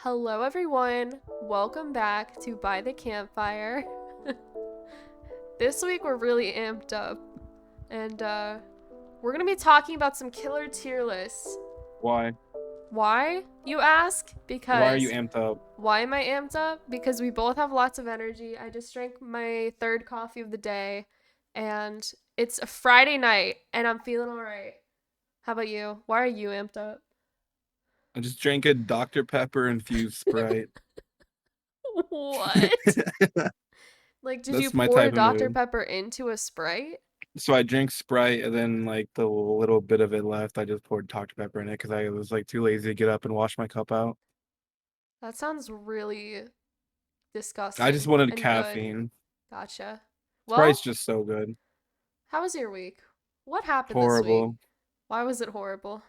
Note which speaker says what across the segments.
Speaker 1: Hello, everyone. Welcome back to By the Campfire. This week we're really amped up, and we're gonna be talking about some killer tier lists.
Speaker 2: Why?
Speaker 1: Why, you ask?
Speaker 2: Why are you
Speaker 1: Because
Speaker 2: amped up?
Speaker 1: why am I amped up? Because we both have lots of energy. I just drank my third coffee of the day, and it's a Friday night, and I'm feeling all right. How about you? Why are you amped up?
Speaker 2: I just drank a Dr. Pepper infused Sprite.
Speaker 1: What? Like, did you
Speaker 2: That's my
Speaker 1: pour the
Speaker 2: type of
Speaker 1: Dr.
Speaker 2: mood.
Speaker 1: Pepper into a Sprite?
Speaker 2: So I drank Sprite and then like the little bit of it left, I just poured Dr. Pepper in it because I was like too lazy to get up and wash my cup out.
Speaker 1: That sounds really
Speaker 2: I just
Speaker 1: disgusting
Speaker 2: wanted
Speaker 1: and good.
Speaker 2: caffeine.
Speaker 1: Gotcha.
Speaker 2: Sprite's
Speaker 1: Well,
Speaker 2: just so good.
Speaker 1: how was your week? What happened this week?
Speaker 2: Horrible.
Speaker 1: Why was it horrible?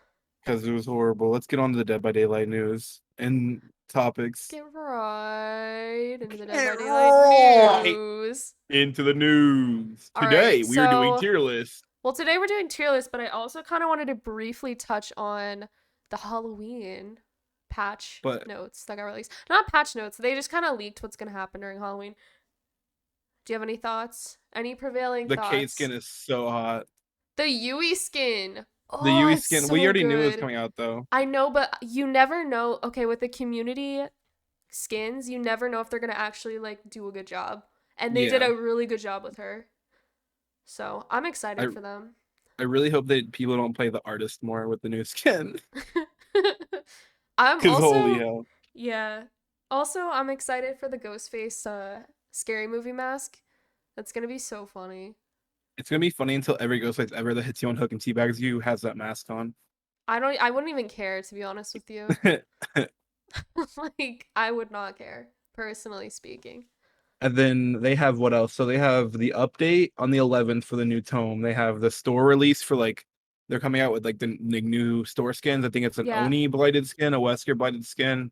Speaker 2: Because it was horrible. Let's get on to the Dead by Daylight news and
Speaker 1: Let's
Speaker 2: topics.
Speaker 1: get right into the Dead
Speaker 2: Get
Speaker 1: by Daylight
Speaker 2: right
Speaker 1: news.
Speaker 2: into the news.
Speaker 1: All right,
Speaker 2: Today we are doing
Speaker 1: so,
Speaker 2: tier lists.
Speaker 1: well, today we're doing tier list, but I also kind of wanted to briefly touch on the Halloween patch
Speaker 2: But
Speaker 1: notes that got released. Not patch notes, they just kind of leaked what's going to happen during Halloween. Do you have any thoughts? Any prevailing
Speaker 2: the Kate
Speaker 1: thoughts?
Speaker 2: skin is so hot.
Speaker 1: The Yui skin.
Speaker 2: The
Speaker 1: Oh,
Speaker 2: Yui
Speaker 1: it's
Speaker 2: skin, we
Speaker 1: so
Speaker 2: already knew it was
Speaker 1: good.
Speaker 2: coming out though.
Speaker 1: I know, but you never know. Okay, with the community skins, you never know if they're gonna actually like do a good job. And they did
Speaker 2: Yeah.
Speaker 1: a really good job with her. So I'm
Speaker 2: I
Speaker 1: excited for them.
Speaker 2: I really hope that people don't play the artist more with the new skin.
Speaker 1: I'm
Speaker 2: Cause holy
Speaker 1: also,
Speaker 2: hell.
Speaker 1: yeah. Also, I'm excited for the Ghostface scary movie mask. That's gonna be so funny.
Speaker 2: It's gonna be funny until every Ghostface ever that hits you on hook and teabags you has that mask on.
Speaker 1: I wouldn't even care, to be honest with you. Like, I would not care, personally speaking.
Speaker 2: And then they have what else? So they have the update on the 11th for the new tome. They have the store release for like they're coming out with like the new store skins. I think it's an
Speaker 1: Yeah.
Speaker 2: Oni blighted skin, a Wesker blighted skin.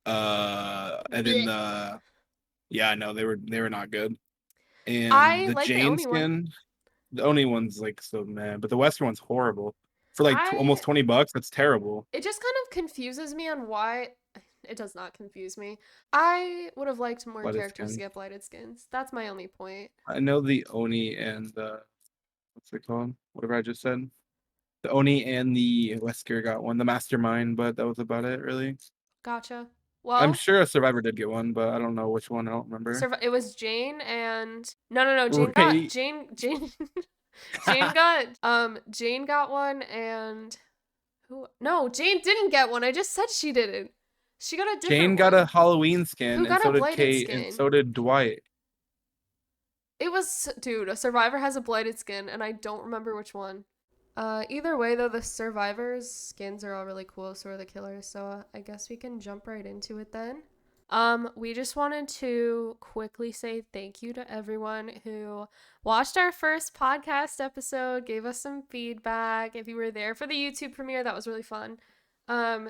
Speaker 2: And then
Speaker 1: Blech.
Speaker 2: yeah, no, they were not good. And
Speaker 1: I
Speaker 2: the
Speaker 1: like the
Speaker 2: Jane
Speaker 1: Oni one.
Speaker 2: skin, the only one's like so mad, but the Western one's horrible. For like
Speaker 1: I
Speaker 2: almost $20, that's terrible.
Speaker 1: It just kind of confuses me on why it does not confuse me. I would have liked more
Speaker 2: Blooded
Speaker 1: characters to
Speaker 2: skin.
Speaker 1: get blighted skins. That's my only point.
Speaker 2: I know the Oni and the what's it called? Whatever I just said. The Oni and the Wesker got one, the Mastermind, but that was about it, really.
Speaker 1: Gotcha.
Speaker 2: I'm
Speaker 1: Well,
Speaker 2: sure a Survivor did get one, but I don't know which one. I don't remember.
Speaker 1: it was Jane and no.
Speaker 2: Right?
Speaker 1: Jane got one and who? No, Jane didn't get one. I just said she didn't. She got a
Speaker 2: Jane
Speaker 1: different
Speaker 2: got a
Speaker 1: one.
Speaker 2: Halloween skin,
Speaker 1: Who
Speaker 2: and
Speaker 1: got
Speaker 2: so
Speaker 1: a
Speaker 2: did
Speaker 1: blighted
Speaker 2: Kate, and
Speaker 1: skin?
Speaker 2: so did Dwight.
Speaker 1: It was, dude, a survivor has a blighted skin, and I don't remember which one. Either way, though, the survivors' skins are all really cool, so are the killers. So I guess we can jump right into it then. We just wanted to quickly say thank you to everyone who watched our first podcast episode, gave us some feedback. If you were there for the YouTube premiere, that was really fun.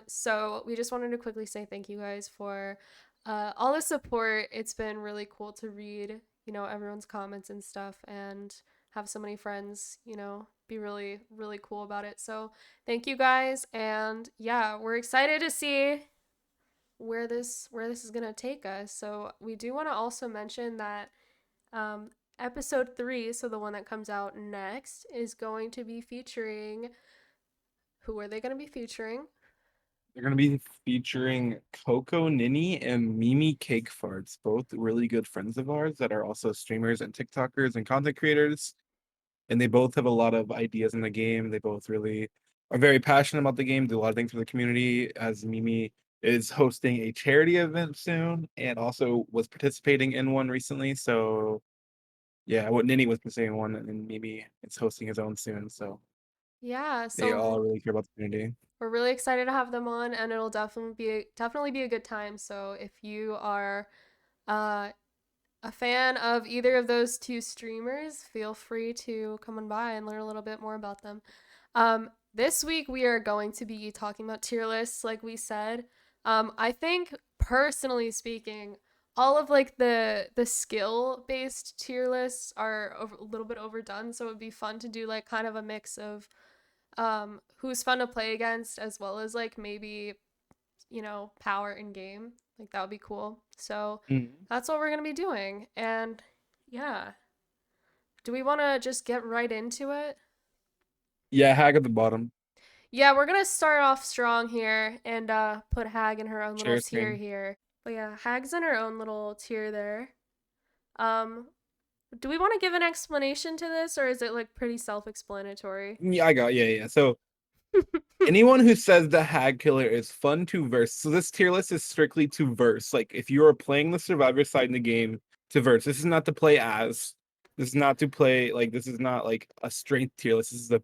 Speaker 1: So we just wanted to quickly say thank you guys for all the support. It's been really cool to read, everyone's comments and stuff, and have so many friends, be really, really cool about it. So thank you guys, and yeah, we're excited to see where this is gonna take us. So we do want to also mention that episode 3, so the one that comes out next, is going to be featuring. Who are they going to be featuring?
Speaker 2: They're gonna be featuring Coconinny and Mimicakefarts, both really good friends of ours that are also streamers and TikTokers and content creators. And they both have a lot of ideas in the game. They both really are very passionate about the game, do a lot of things for the community. As Mimi is hosting a charity event soon and also was participating in one recently. So yeah, what Ninny was participating in one and Mimi is hosting his own soon. So
Speaker 1: Yeah,
Speaker 2: they
Speaker 1: so
Speaker 2: all really care about the community.
Speaker 1: we're really excited to have them on, and it'll definitely be a good time. So if you are uh, a fan of either of those two streamers, feel free to come on by and learn a little bit more about them. This week we are going to be talking about tier lists, like we said. I think personally speaking, all of like the skill based tier lists are a little bit overdone, so it would be fun to do like kind of a mix of who's fun to play against, as well as like maybe power in game. Like that would be cool. So
Speaker 2: Mhm.
Speaker 1: that's what we're gonna be doing. And yeah, do we want to just get right into it?
Speaker 2: Yeah, hag at the bottom.
Speaker 1: Yeah, we're gonna start off strong here and put Hag in her own little
Speaker 2: Share
Speaker 1: tier
Speaker 2: screen.
Speaker 1: here. But yeah, Hag's in her own little tier there. Um, do we want to give an explanation to this, or is it like pretty self-explanatory?
Speaker 2: Yeah, I got yeah. So anyone who says the hag killer is fun to verse, so this tier list is strictly to verse. Like if you are playing the survivor side in the game to verse, this is not to play as. This is not to play like this is not like a strength tier list. This is a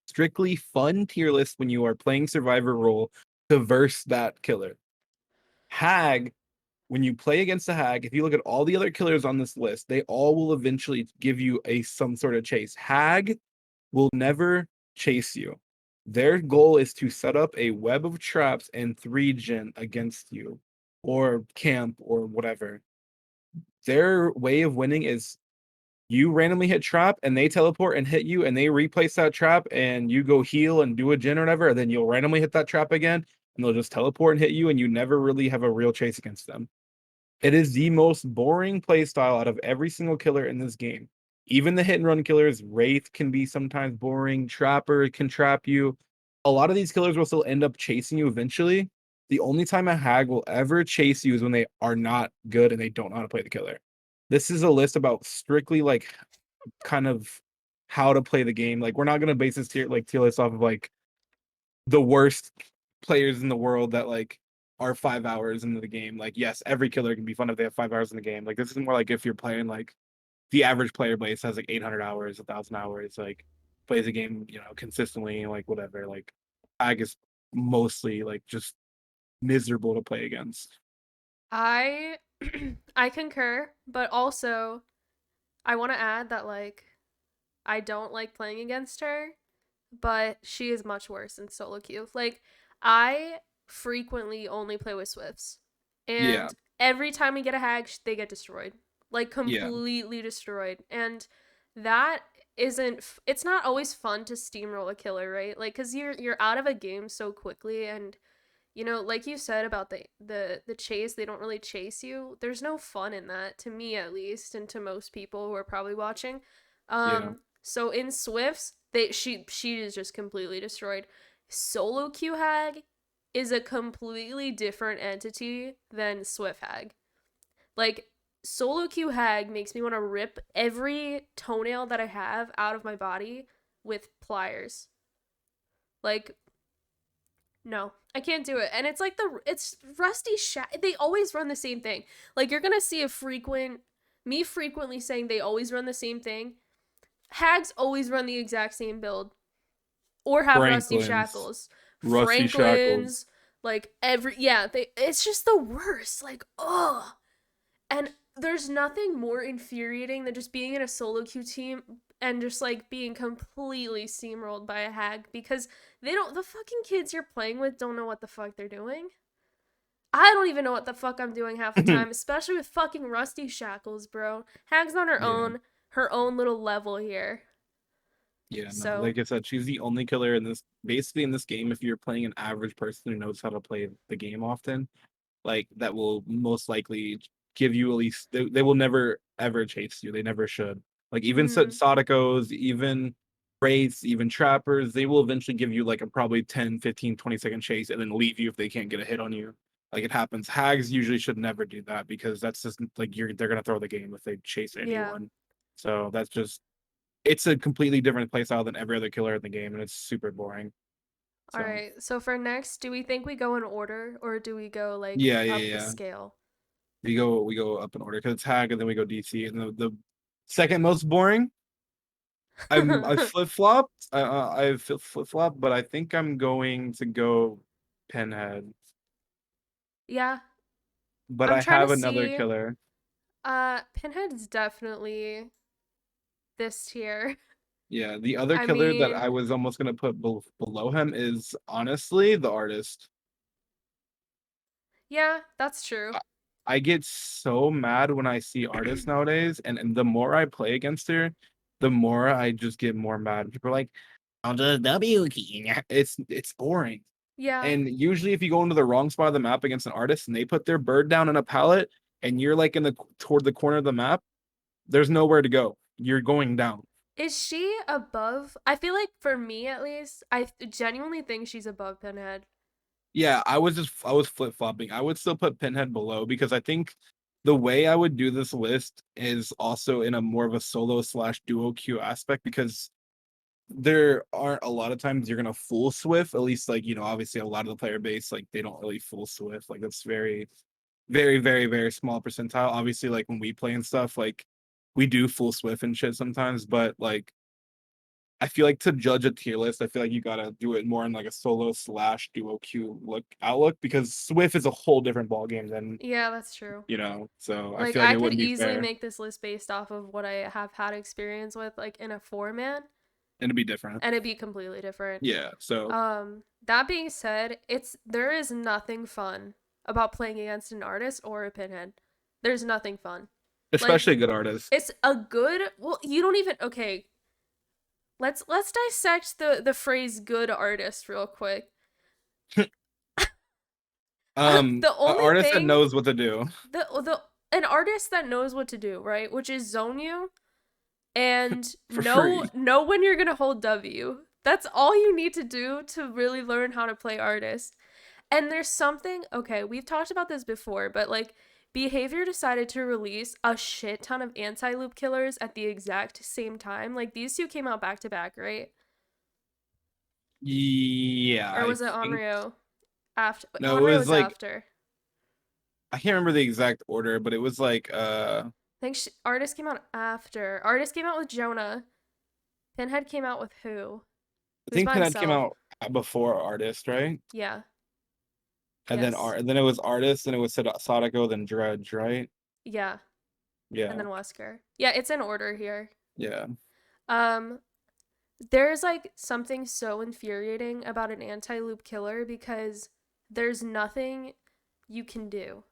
Speaker 2: strictly fun tier list when you are playing survivor role to verse that killer. Hag, when you play against a hag, if you look at all the other killers on this list, they all will eventually give you a some sort of chase. Hag will never chase you. Their goal is to set up a web of traps and 3 gen against you or camp or whatever. Their way of winning is you randomly hit trap and they teleport and hit you and they replace that trap and you go heal and do a gen or whatever, and then you'll randomly hit that trap again and they'll just teleport and hit you and you never really have a real chase against them. It is the most boring playstyle out of every single killer in this game. Even the hit and run killers, Wraith can be sometimes boring, Trapper can trap you. A lot of these killers will still end up chasing you eventually. The only time a hag will ever chase you is when they are not good and they don't know how to play the killer. This is a list about strictly like kind of how to play the game. Like we're not gonna base this tier list off of like the worst players in the world that like are 5 hours into the game. Like, yes, every killer can be fun if they have 5 hours in the game. Like, this is more like if you're playing like the average player base has like 800 hours, 1,000 hours, like plays the game, consistently, like whatever. Like, Ag is mostly like just miserable to play against.
Speaker 1: I I concur, but also I want to add that like I don't like playing against her, but she is much worse in solo queue. Like I frequently only play with Swifts,
Speaker 2: Yeah,
Speaker 1: and every time we get a hag, they get destroyed, like
Speaker 2: yeah,
Speaker 1: completely destroyed, and that isn't. It's not always fun to steamroll a killer, right? Like, cause you're out of a game so quickly, and like you said about the chase, they don't really chase you. There's no fun in that, to me at least, and to most people who are probably watching.
Speaker 2: yeah.
Speaker 1: So in Swifts, she is just completely destroyed. Solo Q Hag is a completely different entity than Swift Hag. Like Solo Q Hag makes me want to rip every toenail that I have out of my body with pliers. Like no, I can't do it. And it's Rusty Shack. They always run the same thing. Like you're gonna see me frequently saying they always run the same thing. Hags always run the exact same build or have Rusty
Speaker 2: Franklin's,
Speaker 1: Shackles.
Speaker 2: Rusty Shackles.
Speaker 1: Franklin's, like it's just the worst. Like ugh. And there's nothing more infuriating than just being in a solo queue team and just like being completely steamrolled by a hag because the fucking kids you're playing with don't know what the fuck they're doing. I don't even know what the fuck I'm doing half the time, especially with fucking Rusty Shackles, bro. Hag's on
Speaker 2: Yeah.
Speaker 1: her own little level here.
Speaker 2: Yeah, no,
Speaker 1: So,
Speaker 2: like I said, she's the only killer in this basically in this game. If you're playing an average person who knows how to play the game often, like that will most likely give you at least they will never ever chase you. They never should. Like even
Speaker 1: mm,
Speaker 2: Sadikos, even Wraiths, even Trappers, they will eventually give you like a probably 10, 15, 20-second chase and then leave you if they can't get a hit on you. Like it happens. Hags usually should never do that because that's just like they're gonna throw the game if they chase
Speaker 1: yeah.
Speaker 2: anyone. So that's just it's a completely different playstyle than every other killer in the game, and it's super boring.
Speaker 1: All
Speaker 2: So
Speaker 1: right. So for next, do we think we go in order or do we go like up the
Speaker 2: yeah.
Speaker 1: scale?
Speaker 2: We go up in order because it's Hag, and then we go DC, and the second most boring. I flip flopped. I flip flop, but I think I'm going to go Pinhead.
Speaker 1: Yeah,
Speaker 2: But
Speaker 1: I'm
Speaker 2: I
Speaker 1: trying to
Speaker 2: have another
Speaker 1: see.
Speaker 2: killer.
Speaker 1: Pinhead is definitely this tier.
Speaker 2: Yeah, the other
Speaker 1: I
Speaker 2: killer that I
Speaker 1: mean,
Speaker 2: was almost gonna put below him is honestly the artist.
Speaker 1: yeah, that's true.
Speaker 2: I I get so mad when I see artists nowadays, and the more I play against her, the more I just get more mad. People are like, "On the W key." It's boring.
Speaker 1: Yeah.
Speaker 2: And usually if you go into the wrong spot of the map against an artist and they put their bird down in a pallet and you're like in the toward the corner of the map, there's nowhere to go. You're going down.
Speaker 1: Is she above? I feel like for me at least, I genuinely think she's above Pinhead.
Speaker 2: Yeah, I was flip-flopping. I would still put Pinhead below because I think the way I would do this list is also in a more of a solo slash duo queue aspect because there aren't a lot of times you're gonna full Swift, at least like, obviously a lot of the player base, like they don't really full Swift. Like that's very, very, very, very small percentile. Obviously, like when we play and stuff, like we do full Swift and shit sometimes, but like I feel like to judge a tier list, I feel like you gotta do it more in like a solo slash duo queue outlook because Swift is a whole different ball game than
Speaker 1: Yeah, that's true.
Speaker 2: So I
Speaker 1: Like
Speaker 2: feel like
Speaker 1: I
Speaker 2: it
Speaker 1: could
Speaker 2: wouldn't be
Speaker 1: easily
Speaker 2: fair
Speaker 1: make this list based off of what I have had experience with, like in a 4-man,
Speaker 2: and it'd be different.
Speaker 1: and it'd be completely different.
Speaker 2: Yeah. So
Speaker 1: That being said, there is nothing fun about playing against an artist or a Pinhead. There's nothing fun. Like
Speaker 2: especially a good artist.
Speaker 1: it's a good, well, you don't even, okay. Let's dissect the phrase good artist real quick. The
Speaker 2: An
Speaker 1: only
Speaker 2: artist that
Speaker 1: thing
Speaker 2: knows what to do
Speaker 1: the an artist that knows what to do, right? Which is zone you and
Speaker 2: for free.
Speaker 1: know when you're gonna hold W. That's all you need to do to really learn how to play artist. And there's something, okay, we've talked about this before, but like Behavior decided to release a shit ton of anti-loop killers at the exact same time. Like these two came out back to back, right?
Speaker 2: Yeah,
Speaker 1: Or
Speaker 2: I
Speaker 1: was it
Speaker 2: think
Speaker 1: Onryo after?
Speaker 2: no, it
Speaker 1: Onryo
Speaker 2: was
Speaker 1: was
Speaker 2: like
Speaker 1: after.
Speaker 2: I can't remember the exact order, but it was like
Speaker 1: I think Artist came out after. Artist came out with Jonah. Pinhead came out with who?
Speaker 2: I
Speaker 1: He was
Speaker 2: think
Speaker 1: by
Speaker 2: Pinhead came
Speaker 1: himself.
Speaker 2: out before Artist, right?
Speaker 1: Yeah.
Speaker 2: And then
Speaker 1: Yes.
Speaker 2: and then it was Artist, and it was Sadako, then Dredge, right?
Speaker 1: Yeah. And
Speaker 2: Yeah,
Speaker 1: then Wesker. Yeah, it's in order here.
Speaker 2: yeah,
Speaker 1: Um, there's like something so infuriating about an anti-loop killer because there's nothing you can do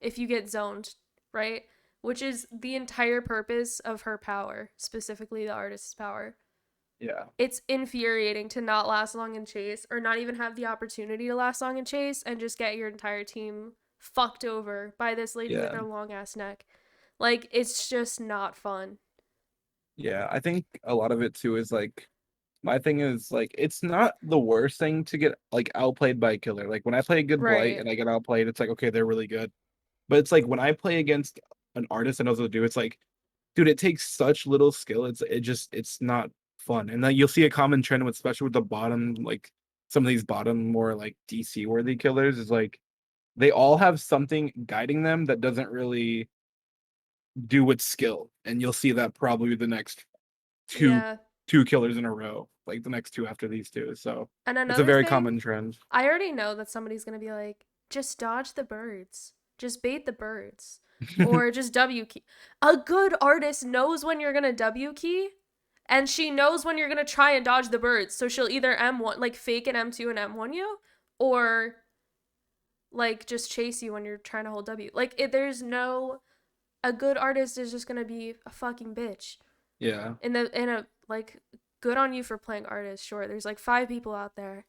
Speaker 1: if you get zoned, right? Which is the entire purpose of her power, specifically the artist's power.
Speaker 2: yeah,
Speaker 1: It's infuriating to not last long in chase or not even have the opportunity to last long in chase and just get your entire team fucked over by this lady with
Speaker 2: yeah,
Speaker 1: her long ass neck. Like it's just not fun.
Speaker 2: yeah. I think a lot of it too is like my thing is like it's not the worst thing to get like outplayed by a killer. Like when I play a good blight
Speaker 1: Right.
Speaker 2: and I get outplayed, it's like okay, they're really good. But it's like when I play against an artist that knows what to do, it's like, dude, it takes such little skill. It's not fun. And then you'll see a common trend with especially with the bottom, like some of these bottom more like DC worthy killers, is like they all have something guiding them that doesn't really do with skill. And you'll see that probably the next two
Speaker 1: Yeah.
Speaker 2: two killers in a row, like the next two after these two. So
Speaker 1: And
Speaker 2: it's a
Speaker 1: another
Speaker 2: very
Speaker 1: thing,
Speaker 2: common trend.
Speaker 1: I already know that somebody's going to be like, just dodge the birds. Just bait the birds. Or just W key. A good artist knows when you're going to W key and she knows when you're going to try and dodge the birds. So she'll either M1, like fake an M2 and M1 you, or like just chase you when you're trying to hold W. Like there's no, a good artist is just going to be a fucking bitch.
Speaker 2: Yeah.
Speaker 1: In a like good on you for playing artist. Sure, there's like 5 people out there,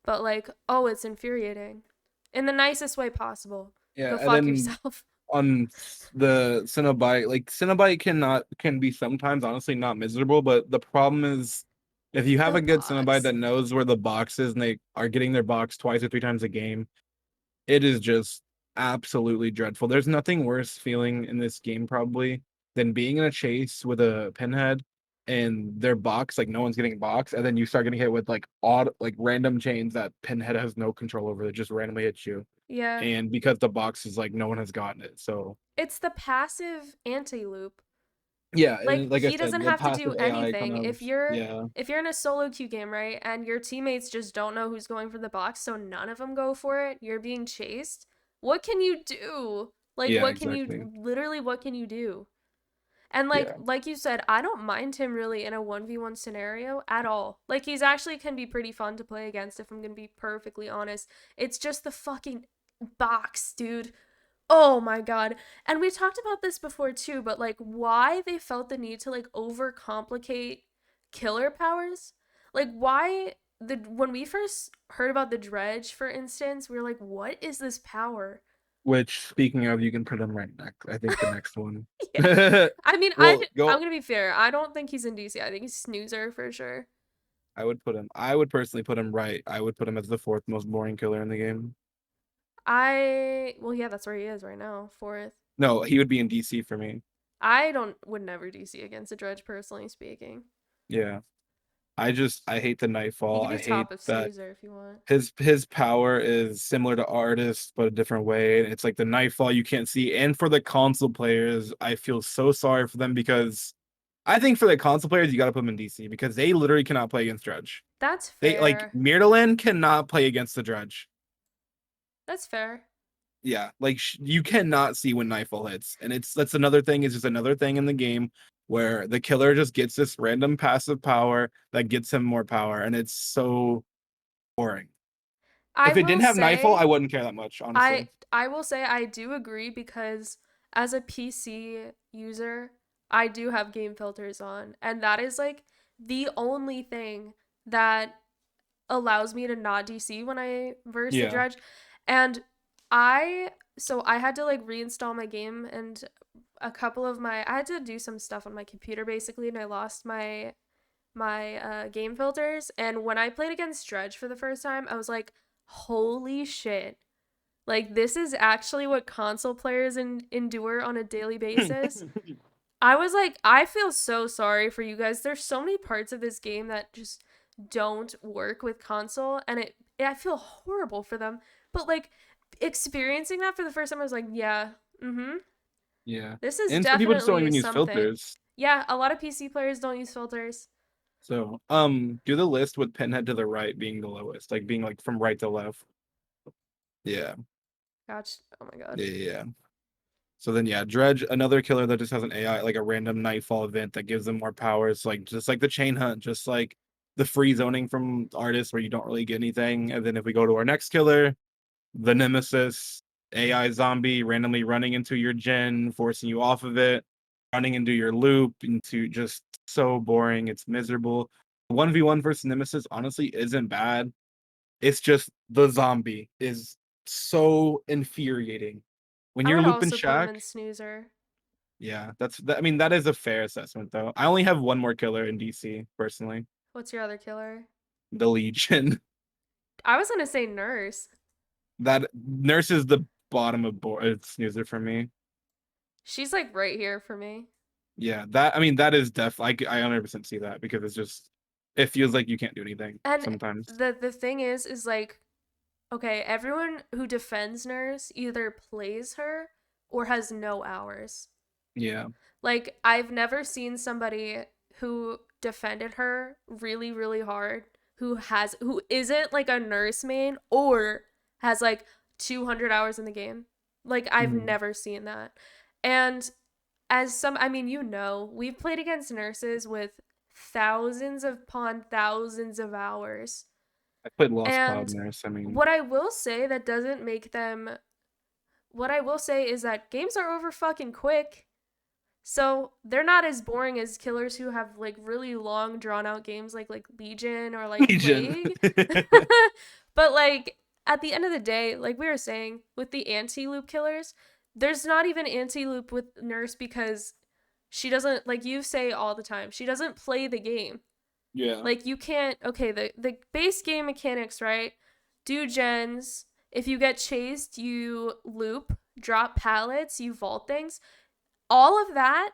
Speaker 1: but like, oh, it's infuriating in the nicest way possible.
Speaker 2: Yeah.
Speaker 1: Go
Speaker 2: And
Speaker 1: fuck
Speaker 2: then
Speaker 1: yourself.
Speaker 2: on the Cenobite, like Cenobite can be sometimes honestly not miserable, but the problem is if you have
Speaker 1: The
Speaker 2: a good Cenobite
Speaker 1: box.
Speaker 2: that knows where the box is and they are getting their box twice or three times a game, it is just absolutely dreadful. There's nothing worse feeling in this game probably than being in a chase with a pinhead and their box, like no one's getting box, and then you start getting hit with like odd, like random chains that pinhead has no control over that just randomly hit you.
Speaker 1: Yeah,
Speaker 2: And because the box is like no one has gotten it. So
Speaker 1: it's the passive anti loop.
Speaker 2: yeah,
Speaker 1: Like
Speaker 2: and like I
Speaker 1: he
Speaker 2: said,
Speaker 1: doesn't
Speaker 2: the
Speaker 1: have to do
Speaker 2: passive AI kind
Speaker 1: anything.
Speaker 2: of yeah,
Speaker 1: If you're in a solo queue game, right, and your teammates just don't know who's going for the box, so none of them go for it. You're being chased. What can you do? Like
Speaker 2: yeah,
Speaker 1: what can you
Speaker 2: exactly.
Speaker 1: literally what can you do? And
Speaker 2: Yeah,
Speaker 1: like you said, I don't mind him really in a 1v1 scenario at all. Like he's actually can be pretty fun to play against if I'm going to be perfectly honest. It's just the fucking box, dude. Oh my god. And we talked about this before too, but like why they felt the need to like overcomplicate killer powers? Like why when we first heard about the dredge, for instance, we were like, what is this power?
Speaker 2: Which, speaking of, you can put him right next. I think the next one.
Speaker 1: Yeah. I mean,
Speaker 2: Well,
Speaker 1: I'm
Speaker 2: go.
Speaker 1: gonna be fair. I don't think he's in DC. I think he's Snoozer for sure.
Speaker 2: I would put him. I would personally put him right. I would put him as the fourth most boring killer in the game.
Speaker 1: Well, yeah, that's where he is right now, fourth.
Speaker 2: No, he would be in DC for me.
Speaker 1: I don't would never DC against a dredge, personally speaking.
Speaker 2: Yeah. I hate the
Speaker 1: He
Speaker 2: Nightfall.
Speaker 1: could
Speaker 2: I
Speaker 1: be
Speaker 2: hate
Speaker 1: top of
Speaker 2: that
Speaker 1: Snoozer if you want.
Speaker 2: his power is similar to Artist, but a different way. It's like the Nightfall you can't see. And for the console players, I feel so sorry for them because I think for the console players, you gotta put them in DC because they literally cannot play against Dredge.
Speaker 1: That's
Speaker 2: They like
Speaker 1: fair.
Speaker 2: Myrtlein cannot play against the Dredge.
Speaker 1: That's fair.
Speaker 2: Yeah, like you cannot see when Nightfall hits, and that's another thing. Is just another thing in the game where the killer just gets this random passive power that gets him more power, and it's so boring.
Speaker 1: I
Speaker 2: If it
Speaker 1: will
Speaker 2: didn't have Nightfall, I
Speaker 1: say
Speaker 2: wouldn't care that much, honestly.
Speaker 1: I will say I do agree because as a PC user, I do have game filters on, and that is like the only thing that allows me to not DC when I verse the
Speaker 2: Yeah.
Speaker 1: dredge. And I I had to like reinstall my game, and I had to do some stuff on my computer basically, and I lost my game filters. And when I played against Dredge for the first time, I was like, holy shit. Like, this is actually what console players endure on a daily basis. I was like, I feel so sorry for you guys. There's so many parts of this game that just don't work with console, and I feel horrible for them. But like experiencing that for the first time, I was like, yeah,
Speaker 2: Yeah.
Speaker 1: this is
Speaker 2: And some people just don't
Speaker 1: definitely
Speaker 2: even use
Speaker 1: something.
Speaker 2: filters.
Speaker 1: Yeah, a lot of PC players don't use filters.
Speaker 2: So, do the list with Pinhead to the right being the lowest, like being like from right to left. Yeah.
Speaker 1: Gotcha. Oh my god.
Speaker 2: Yeah, yeah, yeah. So then, yeah, Dredge, another killer that just has an AI, like a random Nightfall event that gives them more powers, like just like the Chain Hunt, just like the free zoning from Artists where you don't really get anything. And then if we go to our next killer, the Nemesis, AI zombie randomly running into your gen, forcing you off of it, running into your loop, into just so boring. It's miserable. 1v1 versus Nemesis honestly isn't bad. It's just the zombie is so infuriating. When
Speaker 1: I
Speaker 2: you're
Speaker 1: would
Speaker 2: looping
Speaker 1: also put him
Speaker 2: Shack,
Speaker 1: in snoozer.
Speaker 2: yeah, I mean, that is a fair assessment, though. I only have one more killer in DC, personally.
Speaker 1: What's your other killer?
Speaker 2: The Legion.
Speaker 1: I was gonna say nurse.
Speaker 2: That Nurse is the bottom of board. It's snoozer for me.
Speaker 1: She's like right here for me.
Speaker 2: Yeah, I mean, that is I 100% see that because it's just, it feels like you can't do anything
Speaker 1: And
Speaker 2: sometimes.
Speaker 1: the thing is like, okay, everyone who defends nurse either plays her or has no hours.
Speaker 2: Yeah.
Speaker 1: Like, I've never seen somebody who defended her really, really hard who isn't like a nurse main or has like 200 hours in the game. Like, I've
Speaker 2: Mhm.
Speaker 1: never seen that. And I mean, we've played against nurses with thousands upon thousands of hours.
Speaker 2: I played Lost Cloud
Speaker 1: And
Speaker 2: Nurse. I mean,
Speaker 1: what I will say that doesn't make them what I will say is that games are over fucking quick. So they're not as boring as killers who have like really long drawn out games like Legion or like
Speaker 2: Legion.
Speaker 1: Plague. But like at the end of the day, like we were saying with the anti-loop killers, there's not even anti-loop with Nurse because she doesn't, like you say all the time, she doesn't play the game.
Speaker 2: Yeah.
Speaker 1: Like you can't, okay, the base game mechanics, right? Do gens. If you get chased, you loop, drop pallets, you vault things. All of that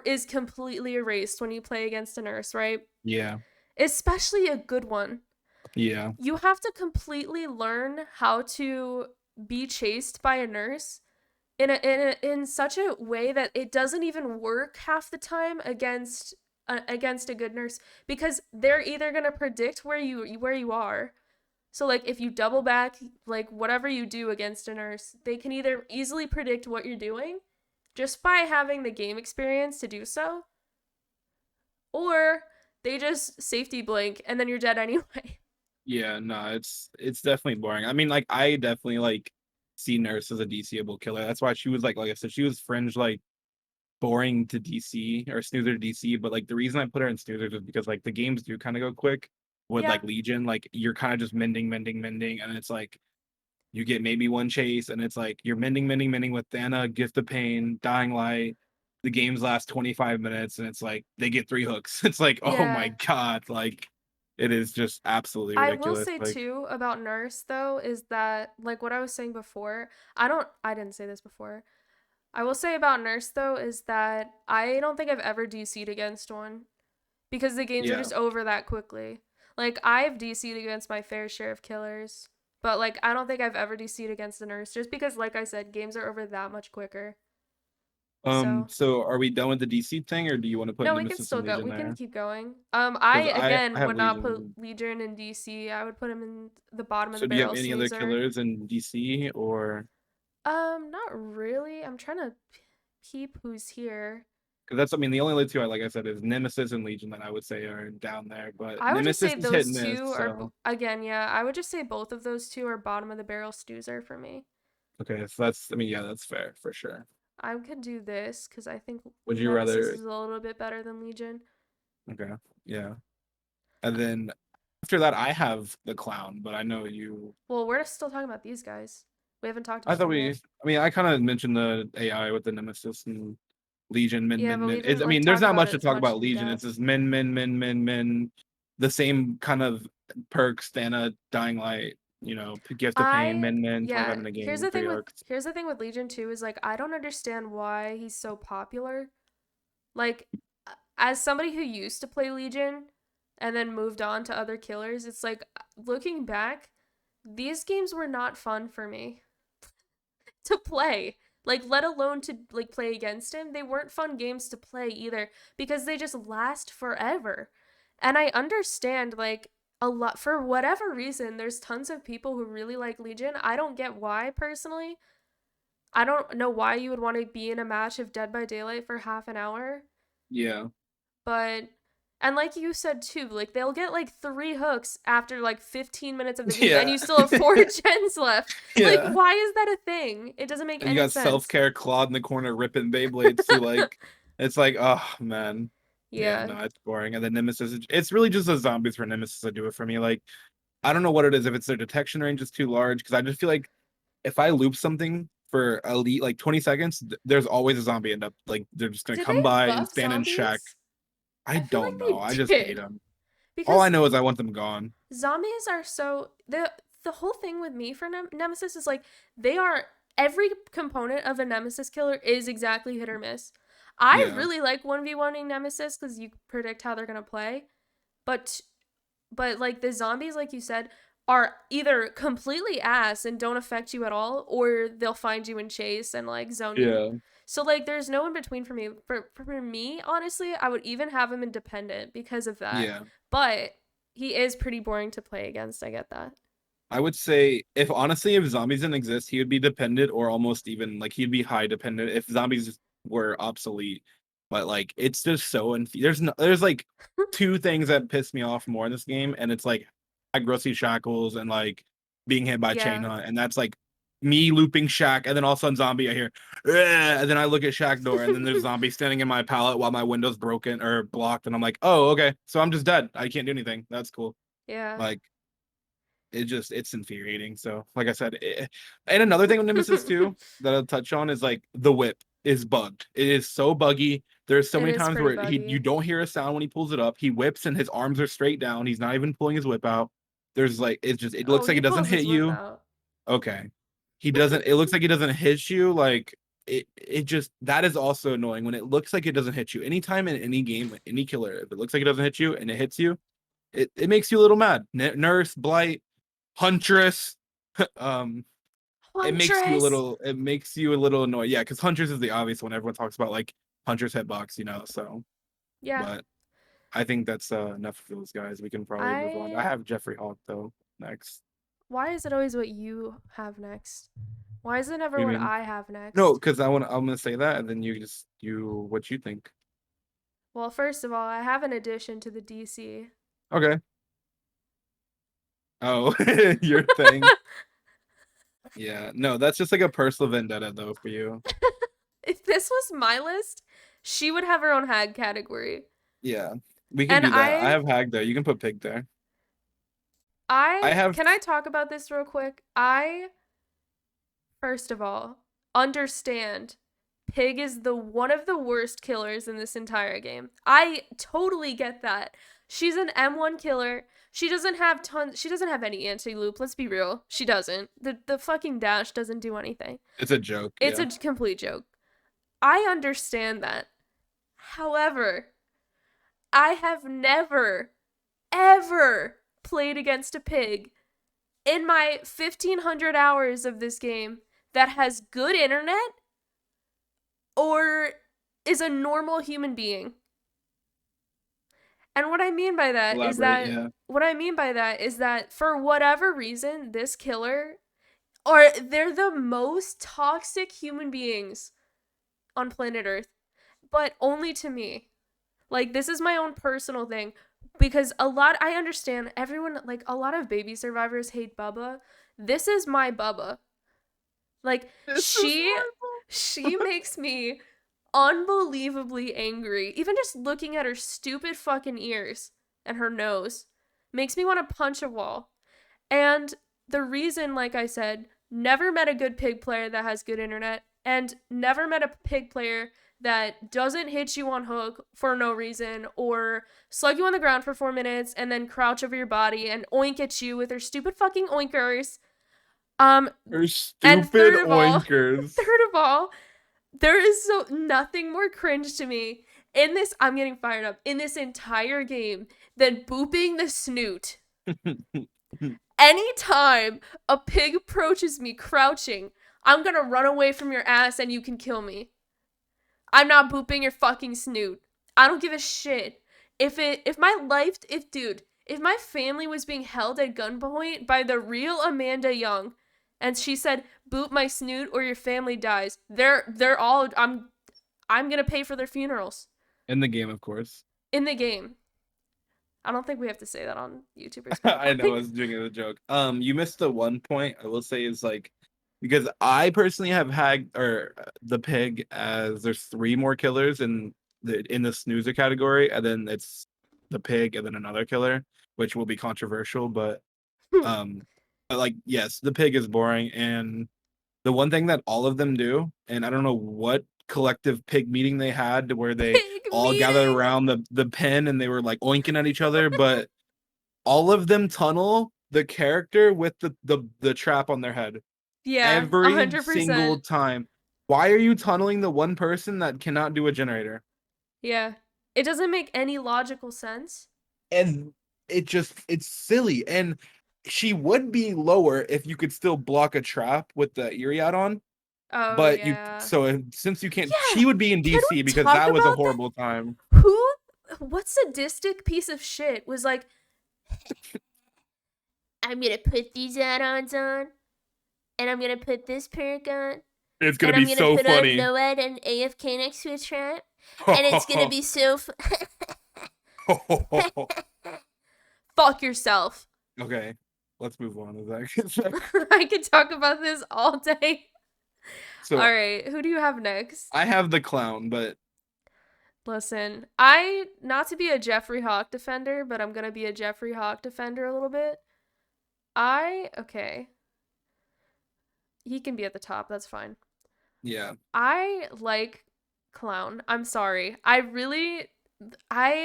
Speaker 1: is completely erased when you play against a nurse, right?
Speaker 2: Yeah.
Speaker 1: Especially a good one.
Speaker 2: Yeah.
Speaker 1: You have to completely learn how to be chased by a nurse in such a way that it doesn't even work half the time against a good nurse, because they're either going to predict where you are. So like if you double back, like whatever you do against a nurse, they can either easily predict what you're doing just by having the game experience to do so, or they just safety blank and then you're dead anyway.
Speaker 2: Yeah, no, it's definitely boring. I mean, like I definitely like see Nurse as a DCable killer. That's why she was like I said, she was fringe like boring to DC or snoozer to DC. But like the reason I put her in snoozer is because like the games do kind of go quick. with
Speaker 1: Yeah.
Speaker 2: like Legion, like you're kind of just mending, and it's like you get maybe one chase, and it's like you're mending with Thana, Gift of Pain, Dying Light. The games last 25 minutes, and it's like they get 3 hooks. It's like, oh my
Speaker 1: Yeah.
Speaker 2: god, like it is just absolutely
Speaker 1: I will
Speaker 2: ridiculous.
Speaker 1: say
Speaker 2: Like,
Speaker 1: too about Nurse though is that like what I was saying before, I didn't say this before. I will say about Nurse though is that I don't think I've ever DC'd against one because the games are
Speaker 2: yeah.
Speaker 1: just over that quickly. Like I've DC'd against my fair share of killers, but like I don't think I've ever DC'd against the Nurse just because like I said, games are over that much quicker. So
Speaker 2: So are we done with the DC thing, or do you want to put
Speaker 1: no, we can
Speaker 2: Nemesis
Speaker 1: still
Speaker 2: and
Speaker 1: go.
Speaker 2: Legion
Speaker 1: We can
Speaker 2: there?
Speaker 1: keep going.
Speaker 2: Because
Speaker 1: I
Speaker 2: I
Speaker 1: again
Speaker 2: have
Speaker 1: would not put
Speaker 2: Legion.
Speaker 1: Legion in DC. I would put him in the bottom of
Speaker 2: So
Speaker 1: the
Speaker 2: do you have
Speaker 1: barrel
Speaker 2: any other
Speaker 1: snoozer.
Speaker 2: killers in DC or
Speaker 1: Not really. I'm trying to peep who's here.
Speaker 2: because that's I mean the only other two I like I said is Nemesis and Legion that I would say are down there, but
Speaker 1: I would just say
Speaker 2: Nemesis is hit
Speaker 1: those
Speaker 2: and miss.
Speaker 1: two are
Speaker 2: So
Speaker 1: again, yeah. I would just say both of those two are bottom of the barrel snoozer for me.
Speaker 2: okay, so that's I mean yeah, that's fair for sure.
Speaker 1: I could do this because I think
Speaker 2: Would you
Speaker 1: Nemesis
Speaker 2: rather?
Speaker 1: is a little bit better than Legion.
Speaker 2: Okay, yeah, and then after that I have the clown, but I know you.
Speaker 1: Well, we're still talking about these guys. We haven't talked
Speaker 2: I
Speaker 1: about
Speaker 2: thought
Speaker 1: them
Speaker 2: we.
Speaker 1: yet.
Speaker 2: I mean, I kind of mentioned the AI with the Nemesis and Legion,
Speaker 1: Yeah, but we
Speaker 2: It's,
Speaker 1: didn't
Speaker 2: I
Speaker 1: like
Speaker 2: mean, there's
Speaker 1: talk
Speaker 2: not
Speaker 1: about
Speaker 2: much to
Speaker 1: it
Speaker 2: talk
Speaker 1: much
Speaker 2: about
Speaker 1: in
Speaker 2: Legion. It's
Speaker 1: depth.
Speaker 2: just men. The same kind of perks, Thana, Dying Light, Gift of Pain,
Speaker 1: I
Speaker 2: men, 25
Speaker 1: yeah,
Speaker 2: minute game, 3 arcs.
Speaker 1: here's the thing with Legion 2 is like I don't understand why he's so popular. Like as somebody who used to play Legion and then moved on to other killers, it's like looking back, these games were not fun for me to play. Like let alone to like play against him. They weren't fun games to play either because they just last forever. And I understand like a lot for whatever reason there's tons of people who really like Legion. I don't get why personally. I don't know why you would want to be in a match of Dead by Daylight for half an hour,
Speaker 2: Yeah.
Speaker 1: but and like you said too, like they'll get like 3 hooks after like 15 minutes of the game and
Speaker 2: Yeah.
Speaker 1: you still have 4 gens left. Like
Speaker 2: Yeah.
Speaker 1: why is that a thing? It doesn't make
Speaker 2: And you
Speaker 1: any
Speaker 2: got
Speaker 1: sense.
Speaker 2: self-care Claude in the corner ripping Beyblades to like, it's like, oh man. Yeah,
Speaker 1: Yeah.
Speaker 2: no, it's boring. And then Nemesis, it's really just the zombies for Nemesis that do it for me. Like, I don't know what it is, if it's their detection range is too large, because I just feel like if I loop something for elite like 20 seconds, there's always a zombie end up like they're just gonna
Speaker 1: Did
Speaker 2: come
Speaker 1: they
Speaker 2: by and
Speaker 1: buff
Speaker 2: stand in shack.
Speaker 1: zombies?
Speaker 2: I
Speaker 1: I feel
Speaker 2: don't
Speaker 1: like
Speaker 2: know. I
Speaker 1: they
Speaker 2: just hate
Speaker 1: did.
Speaker 2: them. All I
Speaker 1: Because
Speaker 2: know is I want them gone.
Speaker 1: zombies are so the whole thing with me for Nemesis is like they are every component of a Nemesis killer is exactly hit or miss. I
Speaker 2: Yeah.
Speaker 1: really like 1v1ing Nemesis cuz you predict how they're going to play, but like the zombies like you said are either completely ass and don't affect you at all or they'll find you and chase and like zone you.
Speaker 2: Yeah.
Speaker 1: So like there's no in between for me. For me, honestly, I would even have him independent because of that.
Speaker 2: Yeah.
Speaker 1: But he is pretty boring to play against. I get that.
Speaker 2: I would say if honestly, if zombies didn't exist, he would be dependent or almost even like he'd be high dependent if zombies were obsolete. But like it's just so there's like two things that piss me off more in this game, and it's like grossy shackles and like being hit by chain
Speaker 1: Yeah.
Speaker 2: hunt, and that's like me looping Shack, and then all of a sudden zombie I hear, "Ugh," and then I look at Shack door, and then there's zombie standing in my pallet while my window's broken or blocked, and I'm like, oh okay, so I'm just dead. I can't do anything. That's cool.
Speaker 1: Yeah.
Speaker 2: Like it's infuriating. So, like I said, and another thing with Nemesis too that I'll touch on is like the whip is bugged. It is so buggy. There's so
Speaker 1: It
Speaker 2: many
Speaker 1: is
Speaker 2: times
Speaker 1: pretty
Speaker 2: where you
Speaker 1: buggy.
Speaker 2: don't hear a sound when he pulls it up. He whips and his arms are straight down. He's not even pulling his whip out. There's like it
Speaker 1: Oh,
Speaker 2: looks like
Speaker 1: he
Speaker 2: it doesn't
Speaker 1: pulls
Speaker 2: hit
Speaker 1: his whip
Speaker 2: you.
Speaker 1: out.
Speaker 2: Okay. He doesn't it looks like he doesn't hit you like it just that is also annoying when it looks like it doesn't hit you. Anytime in any game, any killer, if it looks like it doesn't hit you and it hits you, it makes you a little mad. Nurse, Blight, Huntress. um,
Speaker 1: Huntress.
Speaker 2: it makes you a little annoyed. Yeah, because Huntress is the obvious one. Everyone talks about like Huntress hitbox, so
Speaker 1: Yeah.
Speaker 2: but I think that's enough of those guys. We can probably move on. I
Speaker 1: I
Speaker 2: have Jeffrey Hawk though next.
Speaker 1: Why is it always what you have next? Why is it
Speaker 2: What
Speaker 1: never
Speaker 2: do you
Speaker 1: what
Speaker 2: mean?
Speaker 1: I have
Speaker 2: No,
Speaker 1: next?
Speaker 2: because I'm gonna say that, and then you what you think.
Speaker 1: Well, first of all, I have an addition to the DC.
Speaker 2: Okay. Oh, your thing. Yeah. No, that's just like a personal vendetta though for you.
Speaker 1: If this was my list, she would have her own hag category.
Speaker 2: Yeah. We can
Speaker 1: And
Speaker 2: do that. I have Hag there. You can put Pig there. I have
Speaker 1: Can I talk about this real quick? I first of all understand Pig is the one of the worst killers in this entire game. I totally get that. She's an M1 killer. She doesn't have any anti-loop, let's be real. She doesn't. The fucking dash doesn't do anything.
Speaker 2: it's a joke,
Speaker 1: It's
Speaker 2: yeah.
Speaker 1: a complete joke. I understand that. However, I have never ever played against a pig in my 1500 hours of this game that has good internet or is a normal human being. And what I mean by that is
Speaker 2: Elaborate,
Speaker 1: that
Speaker 2: yeah.
Speaker 1: for whatever reason, this killer or they're the most toxic human beings on planet Earth, but only to me. Like, this is my own personal thing because I understand everyone, like, a lot of baby survivors hate Bubba. This is my Bubba. Like,
Speaker 2: This is
Speaker 1: she makes me unbelievably angry. Even just looking at her stupid fucking ears and her nose makes me want to punch a wall. And the reason, like I said, never met a good pig player that has good internet, and never met a pig player that doesn't hit you on hook for no reason or slug you on the ground for 4 minutes and then crouch over your body and oink at you with her stupid fucking oinkers. Um,
Speaker 2: Her
Speaker 1: and
Speaker 2: stupid oinkers.
Speaker 1: third of all, there is nothing more cringe to me in this. I'm getting fired up in this entire game than booping the snoot. Anytime a pig approaches me crouching, I'm gonna run away from your ass and you can kill me. I'm not booping your fucking snoot. I don't give a shit. If my family was being held at gunpoint by the real Amanda Young, and she said, "Boop my snoot or your family dies," they're all I'm gonna pay for their funerals
Speaker 2: In the game, of course.
Speaker 1: in the game. I don't think we have to say that on YouTubers
Speaker 2: I know I
Speaker 1: Conflict.
Speaker 2: was doing it as a joke. You missed the one point I will say is like because I personally have had or the pig as there's three more killers in the snoozer category, and then it's the pig and then another killer, which will be controversial, um but like yes, the pig is boring, and the one thing that all of them do, and I don't know what collective pig meeting they had where they
Speaker 1: Pig
Speaker 2: all gathered
Speaker 1: meeting.
Speaker 2: around the pen and they were like oinking at each other, but all of them tunnel the character with the trap on their head
Speaker 1: Yeah,
Speaker 2: every single
Speaker 1: 100%.
Speaker 2: time. Why are you tunneling the one person that cannot do a generator?
Speaker 1: Yeah. It doesn't make any logical sense.
Speaker 2: And it's silly. And she would be lower if you could still block a trap with the Iriad on.
Speaker 1: Oh
Speaker 2: But
Speaker 1: yeah.
Speaker 2: since you can't,
Speaker 1: Yeah.
Speaker 2: she would be in
Speaker 1: Can
Speaker 2: DC
Speaker 1: we
Speaker 2: because
Speaker 1: talk
Speaker 2: that was a
Speaker 1: about that?
Speaker 2: horrible time.
Speaker 1: What sadistic piece of shit was like, I'm gonna put these add-ons on, and I'm gonna put this perk on,
Speaker 2: It's gonna
Speaker 1: and
Speaker 2: be
Speaker 1: I'm gonna
Speaker 2: so
Speaker 1: put on
Speaker 2: funny.
Speaker 1: NOED and AFK next to a trap, and it's gonna be so fuck yourself.
Speaker 2: Okay, let's move on. Is that
Speaker 1: I could talk about this all day.
Speaker 2: so?
Speaker 1: Alright, who do you have next?
Speaker 2: I have the clown, but
Speaker 1: Listen, not to be a Jeffrey Hawk defender, but I'm gonna be a Jeffrey Hawk defender a little bit. Okay. He can be at the top, that's fine.
Speaker 2: yeah,
Speaker 1: I like clown. I'm sorry. I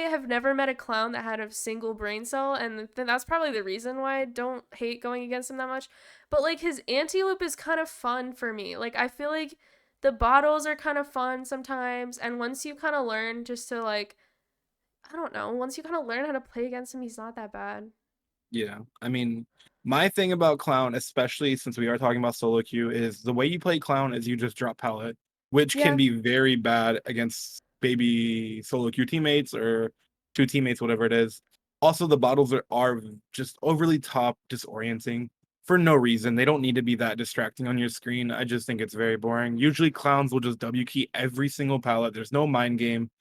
Speaker 1: have never met a clown that had a single brain cell, and that's probably the reason why I don't hate going against him that much. But like his anti-loop is kind of fun for me. Like I feel like the bottles are kind of fun sometimes, and once you kind of learn just to like I don't know, once you kind of learn how to play against him, he's not that bad.
Speaker 2: yeah. I mean, my thing about clown, especially since we are talking about solo queue, is the way you play clown is you just drop pallet, which can
Speaker 1: Yeah.
Speaker 2: be very bad against baby solo queue teammates or two teammates, whatever it is. Also, the bottles are just overly top disorienting for no reason. They don't need to be that distracting on your screen. I just think it's very boring. Usually, clowns will just W key every single pallet. There's no mind game,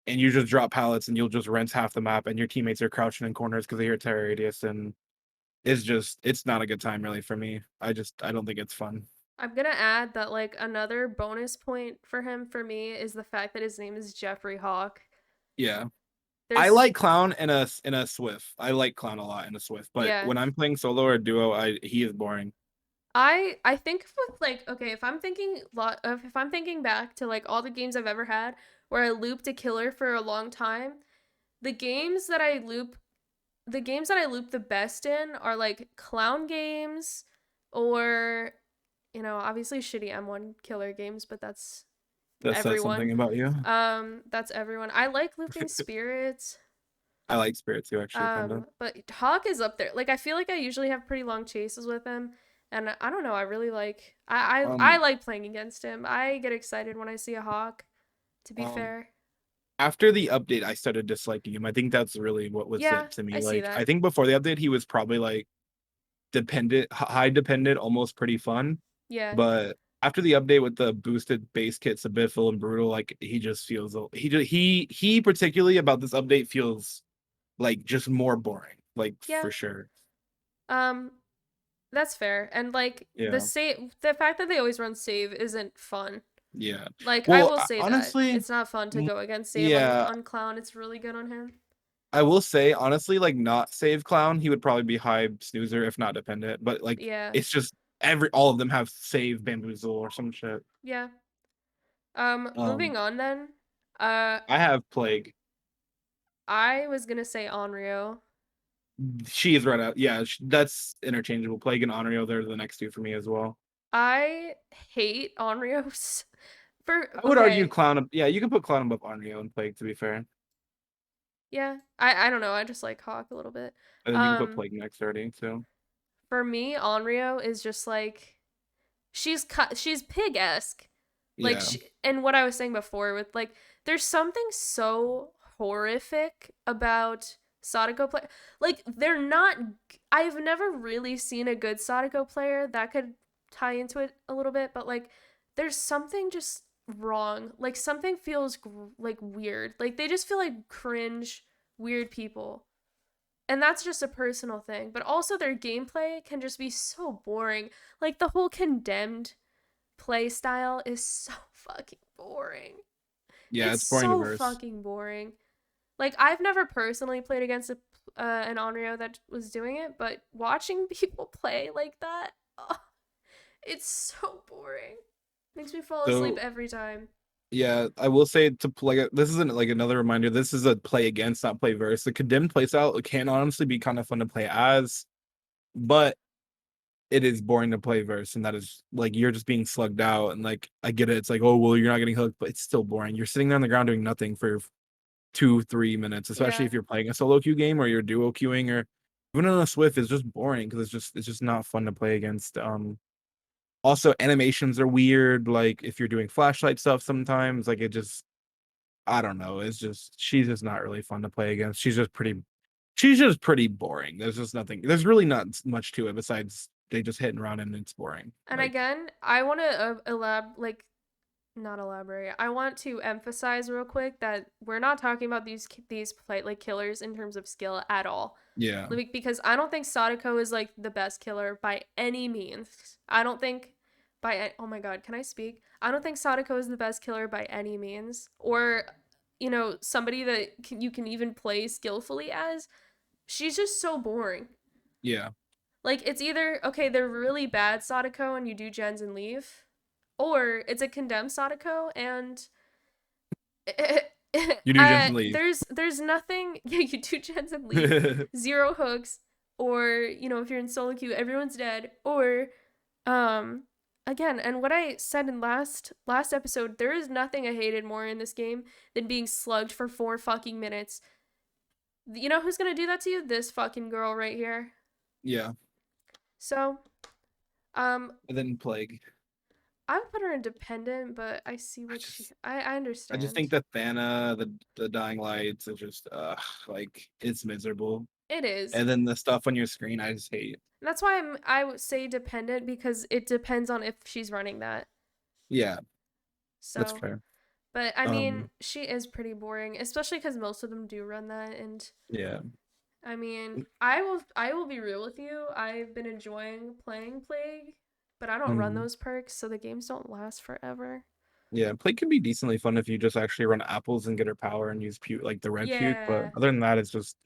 Speaker 2: and you just drop pallets and you'll just rinse half the map, and your teammates are crouching in corners because they hear terror radius, and it's not a good time really for me. I don't think it's fun.
Speaker 1: I'm gonna add that like another bonus point for him for me is the fact that his name is Jeffrey Hawk.
Speaker 2: Yeah. I
Speaker 1: There's
Speaker 2: like Clown in a Swift. I like Clown a lot in a Swift, but
Speaker 1: yeah.
Speaker 2: when I'm playing solo or duo, I he is boring.
Speaker 1: I think with like okay, if I'm thinking back to like all the games I've ever had where I looped a killer for a long time, the games that I loop the games that I loop the best in are like clown games or obviously shitty M1 killer games, but that's
Speaker 2: That says
Speaker 1: everyone.
Speaker 2: something about you.
Speaker 1: That's everyone. I like looping spirits.
Speaker 2: I like Spirit too, actually, kind of.
Speaker 1: But Hawk is up there. Like I feel like I usually have pretty long chases with him, and I don't know. I really like. I
Speaker 2: Um,
Speaker 1: like playing against him. I get excited when I see a Hawk. To be
Speaker 2: um,
Speaker 1: fair,
Speaker 2: After the update, I started disliking him. I think that's really what was
Speaker 1: yeah,
Speaker 2: it to
Speaker 1: I
Speaker 2: me.
Speaker 1: see
Speaker 2: Like, I
Speaker 1: that.
Speaker 2: think before the update, he was probably like high dependent, almost pretty fun.
Speaker 1: Yeah,
Speaker 2: But after the update with the boosted base kit, Sabithil and Brutal, like he just feels he particularly about this update feels like just more boring, like
Speaker 1: yeah.
Speaker 2: for sure.
Speaker 1: Um, that's fair. And like
Speaker 2: Yeah,
Speaker 1: the fact that they always run save isn't fun.
Speaker 2: yeah.
Speaker 1: Like I
Speaker 2: Well,
Speaker 1: will say that
Speaker 2: honestly,
Speaker 1: it's not fun to
Speaker 2: mm,
Speaker 1: go against save
Speaker 2: yeah,
Speaker 1: on clown. It's really good on him.
Speaker 2: I will say honestly, like not save clown, he would probably be high snoozer if not dependent. But like
Speaker 1: Yeah,
Speaker 2: it's just all of them have save bamboozle or some shit.
Speaker 1: yeah.
Speaker 2: Um,
Speaker 1: Moving on then. Uh,
Speaker 2: I have plague.
Speaker 1: I was gonna say Onryo.
Speaker 2: She is right out. Yeah, that's interchangeable. Plague and Onryo, they're the next two for me as well.
Speaker 1: I hate Onryo's for
Speaker 2: I would argue
Speaker 1: okay.
Speaker 2: clown. Yeah, you can put clown above Onryo and plague. To be fair,
Speaker 1: Yeah. I don't know. I just like Hawk a little bit.
Speaker 2: and then you can put
Speaker 1: Um
Speaker 2: plague next already. So
Speaker 1: for me, Onryo is just like she's pig-esque. Like
Speaker 2: yeah,
Speaker 1: and what I was saying before with like there's something so horrific about Sadako play. Like they're not I've never really seen a good Sadako player that could tie into it a little bit, but like there's something just wrong. Like something feels like weird. Like they just feel like cringe weird people. And that's just a personal thing, but also their gameplay can just be so boring. Like the whole condemned play style is so fucking boring.
Speaker 2: yeah,
Speaker 1: It's
Speaker 2: it's boring to
Speaker 1: so
Speaker 2: verse.
Speaker 1: fucking boring. Like I've never personally played against an Onryo that was doing it, but watching people play like that, oh, it's so boring. Makes me fall asleep
Speaker 2: So
Speaker 1: every time.
Speaker 2: yeah, I will say to play. This isn't like another reminder. This is a play against, not play verse. The condemned playstyle can honestly be kind of fun to play as, but it is boring to play verse, and that is like you're just being slugged out. And like I get it. It's like, oh well, you're not getting hooked, but it's still boring. You're sitting there on the ground doing nothing for 2 3 minutes, especially
Speaker 1: Yeah.
Speaker 2: if you're playing a solo queue game or you're duo queuing or even on a Swift is just boring because it's just not fun to play against. Also animations are weird. Like if you're doing flashlight stuff sometimes, like it just I don't know. It's just she's just not really fun to play against. She's just pretty boring. There's just nothing. There's really not much to it besides they just hit and run and it's boring.
Speaker 1: And
Speaker 2: Like
Speaker 1: again, I want to not elaborate. I want to emphasize real quick that we're not talking about these play like killers in terms of skill at all.
Speaker 2: yeah,
Speaker 1: Like, because I don't think Sadako is like the best killer by any means. I don't think oh my god, can I speak? I don't think Sadako is the best killer by any means, or somebody that you can even play skillfully as. She's just so boring.
Speaker 2: yeah.
Speaker 1: Like it's either okay, they're really bad Sadako and you do gens and leave, or it's a condemned Sadako and
Speaker 2: You do gently leave.
Speaker 1: there's nothing. Yeah, you do gens and leave, zero hooks, or if you're in solo queue, everyone's dead, or um again, and what I said in last episode, there is nothing I hated more in this game than being slugged for 4 fucking minutes. You know who's gonna do that to you? This fucking girl right here.
Speaker 2: Yeah,
Speaker 1: So um
Speaker 2: and then plague.
Speaker 1: I would put her independent, but I see
Speaker 2: I
Speaker 1: what she.
Speaker 2: just
Speaker 1: I
Speaker 2: I just
Speaker 1: understand.
Speaker 2: think that Thana, the dying lights are just like it's miserable.
Speaker 1: It is.
Speaker 2: And then the stuff on your screen, I just hate.
Speaker 1: And that's why I would say dependent because it depends on if she's running that.
Speaker 2: Yeah, that's
Speaker 1: So,
Speaker 2: fair.
Speaker 1: but I mean,
Speaker 2: Um,
Speaker 1: she is pretty boring, especially because most of them do run that. And
Speaker 2: yeah.
Speaker 1: I mean, I will be real with you. I've been enjoying playing Plague, but I don't run
Speaker 2: Mm.
Speaker 1: those perks, so the games don't last forever.
Speaker 2: Yeah, play can be decently fun if you just actually run apples and get her power and use puke like the red puke. But
Speaker 1: Yeah,
Speaker 2: other than that, it's just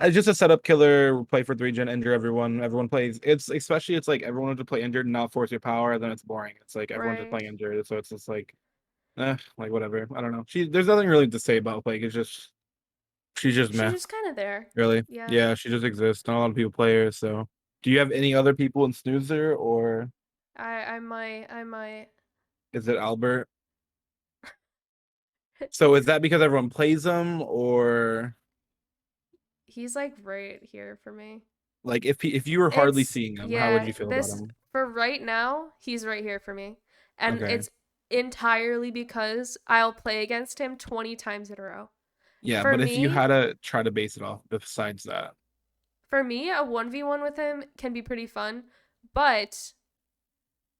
Speaker 2: a setup killer. Play for 3 gen, injure everyone. Everyone plays. It's especially it's like everyone would play injured and not force your power. Then it's boring. It's like everyone just
Speaker 1: right.
Speaker 2: playing injured. So it's just like whatever. I don't know. There's nothing really to say about Plague. It's just she's just
Speaker 1: She's
Speaker 2: meh.
Speaker 1: just kind of there.
Speaker 2: Really.
Speaker 1: Yeah.
Speaker 2: Yeah, she just exists. Not a lot of people play her. So, do you have any other people in Snoozer or
Speaker 1: I might.
Speaker 2: is it Albert? So is that because everyone plays him or
Speaker 1: He's like right here for me.
Speaker 2: like if you were hardly
Speaker 1: It's
Speaker 2: seeing him, how would
Speaker 1: yeah,
Speaker 2: you feel about
Speaker 1: this
Speaker 2: him?
Speaker 1: for right now, he's right here for me. And
Speaker 2: Okay.
Speaker 1: it's entirely because I'll play against him 20 times in a row.
Speaker 2: Yeah,
Speaker 1: For
Speaker 2: but if you
Speaker 1: me,
Speaker 2: had to try to base it off besides that.
Speaker 1: for me, a 1v1 with him can be pretty fun, but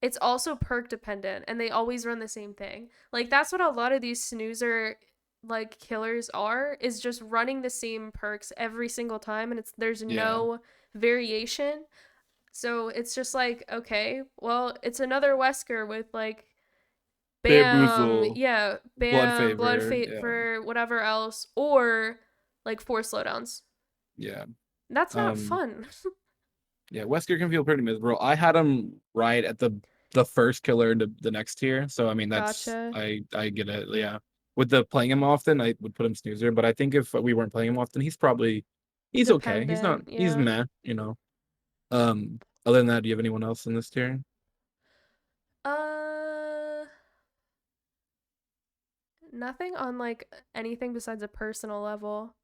Speaker 1: it's also perk dependent and they always run the same thing. Like that's what a lot of these snoozer like killers are is just running the same perks every single time and it's there's
Speaker 2: Yeah.
Speaker 1: no variation. So it's just like, okay, well, it's another Wesker with like bam,
Speaker 2: Bamboozle,
Speaker 1: yeah,
Speaker 2: blood
Speaker 1: bam, blood
Speaker 2: favor.
Speaker 1: fate
Speaker 2: Yeah.
Speaker 1: for whatever else, or like 4 slowdowns.
Speaker 2: Yeah.
Speaker 1: That's not
Speaker 2: Um
Speaker 1: fun.
Speaker 2: yeah, Wesker can feel pretty miserable. I had him right at the first killer to the next tier. So I mean that's
Speaker 1: Gotcha.
Speaker 2: I get it. Yeah. With the playing him often, I would put him snoozer, but I think if we weren't playing him often, he's okay.
Speaker 1: Dependent,
Speaker 2: He's
Speaker 1: yeah.
Speaker 2: meh, other than that, do you have anyone else in this tier?
Speaker 1: Uh, Nothing on like anything besides a personal level.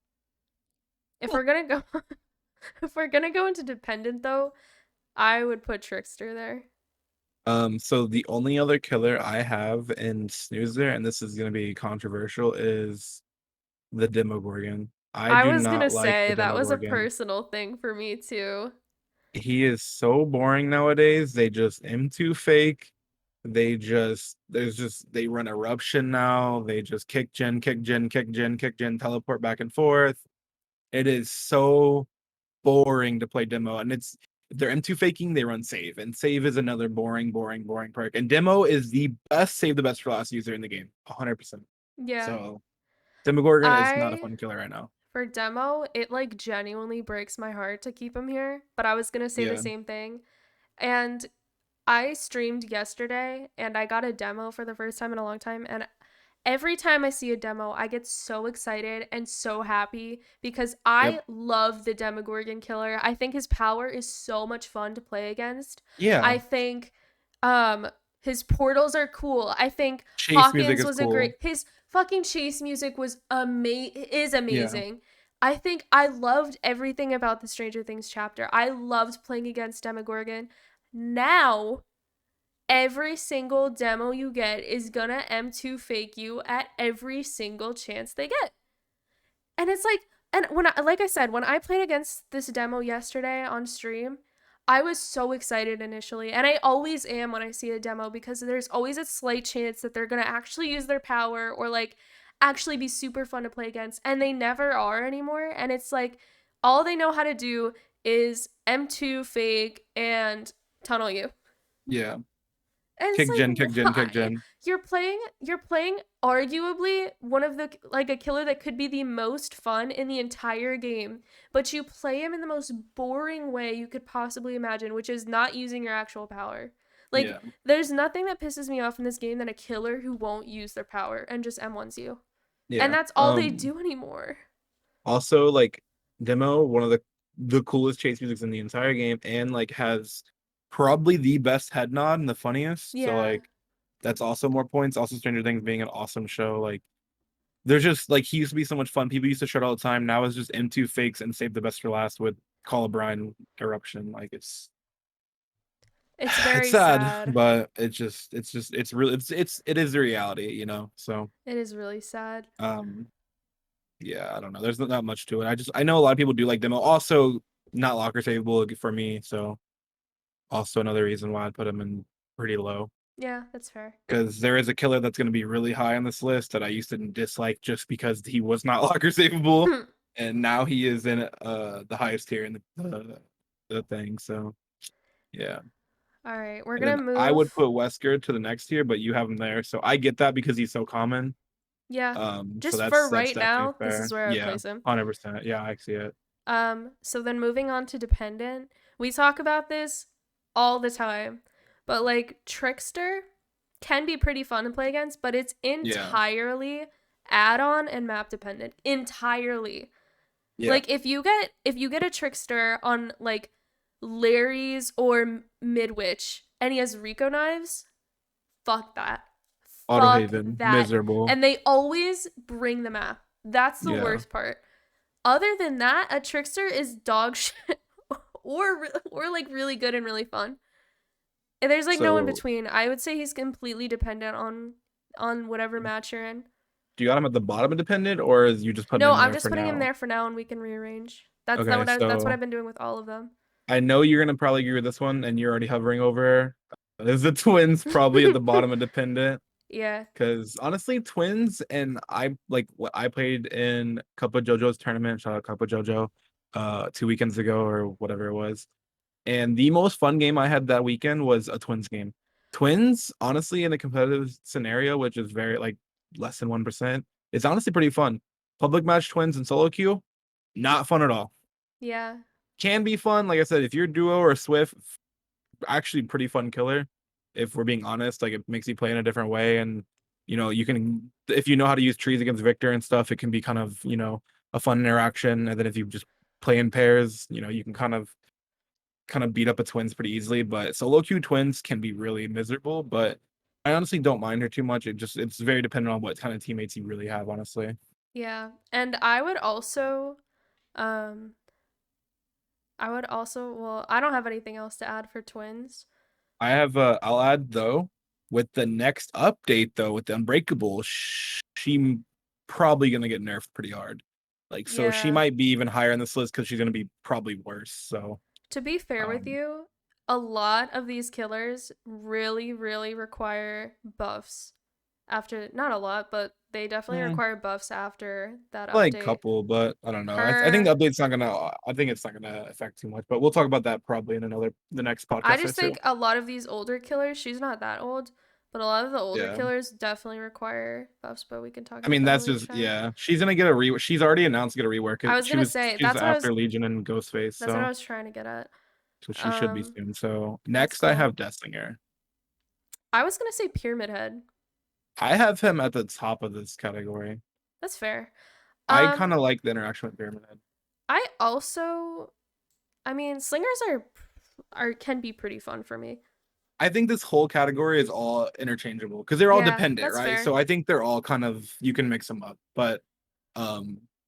Speaker 1: If
Speaker 2: Well,
Speaker 1: we're gonna go, if we're gonna go into dependent though, I would put Trickster there.
Speaker 2: so the only other killer I have in Snoozer, and this is gonna be controversial, is the Demogorgon. I
Speaker 1: I
Speaker 2: do
Speaker 1: was gonna
Speaker 2: not like the
Speaker 1: say that was a
Speaker 2: Demogorgon.
Speaker 1: personal thing for me too.
Speaker 2: He is so boring nowadays. They just M2 fake. They run eruption now. They just kick gen, kick gen, kick gen, kick gen, teleport back and forth. It is so boring to play demo. And it's if they're M2 faking, they run save. And save is another boring perk. And demo is the best save the best for last user in the game. 100%.
Speaker 1: Yeah,
Speaker 2: So Demogorgon is not a
Speaker 1: I
Speaker 2: fun killer right now.
Speaker 1: for demo, it like genuinely breaks my heart to keep him here. But I was gonna say the
Speaker 2: Yeah.
Speaker 1: same thing, and I streamed yesterday and I got a demo for the first time in a long time and every time I see a demo, I get so excited and so happy because
Speaker 2: Yep.
Speaker 1: I love the Demogorgon killer. I think his power is so much fun to play against.
Speaker 2: Yeah.
Speaker 1: I think um his portals are cool. I think
Speaker 2: Chase music
Speaker 1: Hawkins
Speaker 2: is
Speaker 1: was a
Speaker 2: cool.
Speaker 1: great his fucking chase music was
Speaker 2: Yeah.
Speaker 1: amazing. I think I loved everything about the Stranger Things chapter. I loved playing against Demogorgon. Now every single demo you get is gonna M2 fake you at every single chance they get. And it's like, and when I, like I said, when I played against this demo yesterday on stream, I was so excited initially. And I always am when I see a demo because there's always a slight chance that they're gonna actually use their power or like actually be super fun to play against. And they never are anymore. And it's like, all they know how to do is M2 fake and tunnel you.
Speaker 2: Yeah.
Speaker 1: And it's
Speaker 2: Kick
Speaker 1: like,
Speaker 2: gen, kick gen, kick
Speaker 1: why?
Speaker 2: gen.
Speaker 1: You're playing arguably one of the like a killer that could be the most fun in the entire game, but you play him in the most boring way you could possibly imagine, which is not using your actual power. Like
Speaker 2: Yeah.
Speaker 1: there's nothing that pisses me off in this game than a killer who won't use their power and just M1s you. And
Speaker 2: Yeah.
Speaker 1: that's all they do anymore.
Speaker 2: Also like Demo, one of the coolest chase musics in the entire game, and like has probably the best head nod and the funniest. So
Speaker 1: Yeah.
Speaker 2: like that's also more points. Also Stranger Things being an awesome show. Like there's just like he used to be so much fun. People used to shut all the time. Now it's just M2 fakes and save the best for last with Call of Brine eruption. Like
Speaker 1: It's
Speaker 2: it's
Speaker 1: very
Speaker 2: sad,
Speaker 1: sad.
Speaker 2: but it's really it is the reality, So
Speaker 1: It is really sad.
Speaker 2: um yeah, I don't know. There's not much to it. I know a lot of people do like demo. Also, not locker saveable for me, so also another reason why I put him in pretty low.
Speaker 1: Yeah, that's fair.
Speaker 2: Because there is a killer that's going to be really high on this list that I used to dislike just because he was not locker saveable, and now he is in the highest tier in the thing. So yeah,
Speaker 1: All right, we're
Speaker 2: And
Speaker 1: gonna
Speaker 2: then I would
Speaker 1: move.
Speaker 2: put Wesker to the next tier, but you have him there, so I get that because he's so common.
Speaker 1: Yeah,
Speaker 2: So
Speaker 1: just for
Speaker 2: that's
Speaker 1: right
Speaker 2: definitely
Speaker 1: now, this is
Speaker 2: fair.
Speaker 1: where I would
Speaker 2: Yeah,
Speaker 1: place him.
Speaker 2: 100%. Yeah, I see it.
Speaker 1: So then moving on to dependent, we talk about this all the time, but like Trickster can be pretty fun to play against, but it's
Speaker 2: Yeah,
Speaker 1: entirely add-on and map dependent. Entirely.
Speaker 2: yeah.
Speaker 1: Like if you get a Trickster on like Larry's or Midwich and he has Rico knives, fuck that. Fuck
Speaker 2: Autohaven,
Speaker 1: that.
Speaker 2: miserable.
Speaker 1: And they always bring the map. That's the
Speaker 2: Yeah.
Speaker 1: worst part. Other than that, a Trickster is dog shit or like really good and really fun. And there's like no in
Speaker 2: So,
Speaker 1: between. I would say he's completely dependent on whatever match you're in.
Speaker 2: do you got him at the bottom of dependent, or is you just putting
Speaker 1: No,
Speaker 2: him
Speaker 1: I'm
Speaker 2: there
Speaker 1: just
Speaker 2: for
Speaker 1: putting him
Speaker 2: now?
Speaker 1: there for now and we can rearrange.
Speaker 2: Okay,
Speaker 1: That's what
Speaker 2: so
Speaker 1: I've been doing with all of them.
Speaker 2: I know you're gonna probably agree with this one, and you're already hovering over. Is the twins probably at the bottom of dependent?
Speaker 1: Yeah.
Speaker 2: Because honestly, twins and I like what I played in Cup of JoJo's tournament. Shout out Cup of JoJo, 2 weekends ago or whatever it was. And the most fun game I had that weekend was a twins game. Twins, honestly, in a competitive scenario, which is very like less than 1%, is honestly pretty fun. Public match twins and solo queue, not fun at all.
Speaker 1: Yeah.
Speaker 2: Can be fun, like I said, if you're duo or Swift, actually pretty fun killer. If we're being honest, like it makes you play in a different way, and you can if you know how to use trees against Victor and stuff, it can be kind of a fun interaction. And then if you just play in pairs, you can kind of beat up a twins pretty easily. But solo queue twins can be really miserable. But I honestly don't mind her too much. It's very dependent on what kind of teammates you really have, honestly.
Speaker 1: Yeah. And um well, I don't have anything else to add for twins.
Speaker 2: I'll add though, with the next update though, with the Unbreakable, she probably gonna get nerfed pretty hard. Like, so she
Speaker 1: Yeah.
Speaker 2: might be even higher in this list because she's gonna be probably worse. So
Speaker 1: To be fair with
Speaker 2: um
Speaker 1: you, a lot of these killers really, really require buffs. After, not a lot, but they definitely
Speaker 2: eh,
Speaker 1: require buffs after that
Speaker 2: like
Speaker 1: update.
Speaker 2: couple, but I don't know. I think
Speaker 1: Her,
Speaker 2: the update's not gonna I think it's not gonna affect too much, but we'll talk about that probably in the next
Speaker 1: I
Speaker 2: podcast or
Speaker 1: just
Speaker 2: two.
Speaker 1: think a lot of these older killers, she's not that old, but a lot of the older
Speaker 2: Yeah.
Speaker 1: killers definitely require buffs, but we can talk
Speaker 2: I
Speaker 1: about
Speaker 2: mean,
Speaker 1: that
Speaker 2: that's
Speaker 1: another
Speaker 2: just
Speaker 1: time.
Speaker 2: yeah. She's gonna get a re. She's already announced to get a rework.
Speaker 1: I was
Speaker 2: She
Speaker 1: gonna
Speaker 2: was
Speaker 1: say
Speaker 2: she's after Legion and Ghostface,
Speaker 1: that's what I
Speaker 2: so
Speaker 1: was trying to get at.
Speaker 2: she should be
Speaker 1: Um,
Speaker 2: soon. So
Speaker 1: that's
Speaker 2: next, I
Speaker 1: cool.
Speaker 2: have Dessinger.
Speaker 1: I was gonna say Pyramid Head.
Speaker 2: I have him at the top of this category.
Speaker 1: That's fair.
Speaker 2: I kind
Speaker 1: Um,
Speaker 2: of like the interaction with Pyramid Head.
Speaker 1: I also, I mean, slingers are can be pretty fun for me.
Speaker 2: I think this whole category is all interchangeable because they're all
Speaker 1: Yeah,
Speaker 2: dependent,
Speaker 1: that's
Speaker 2: right?
Speaker 1: fair.
Speaker 2: So I think they're all kind of you can mix them up. But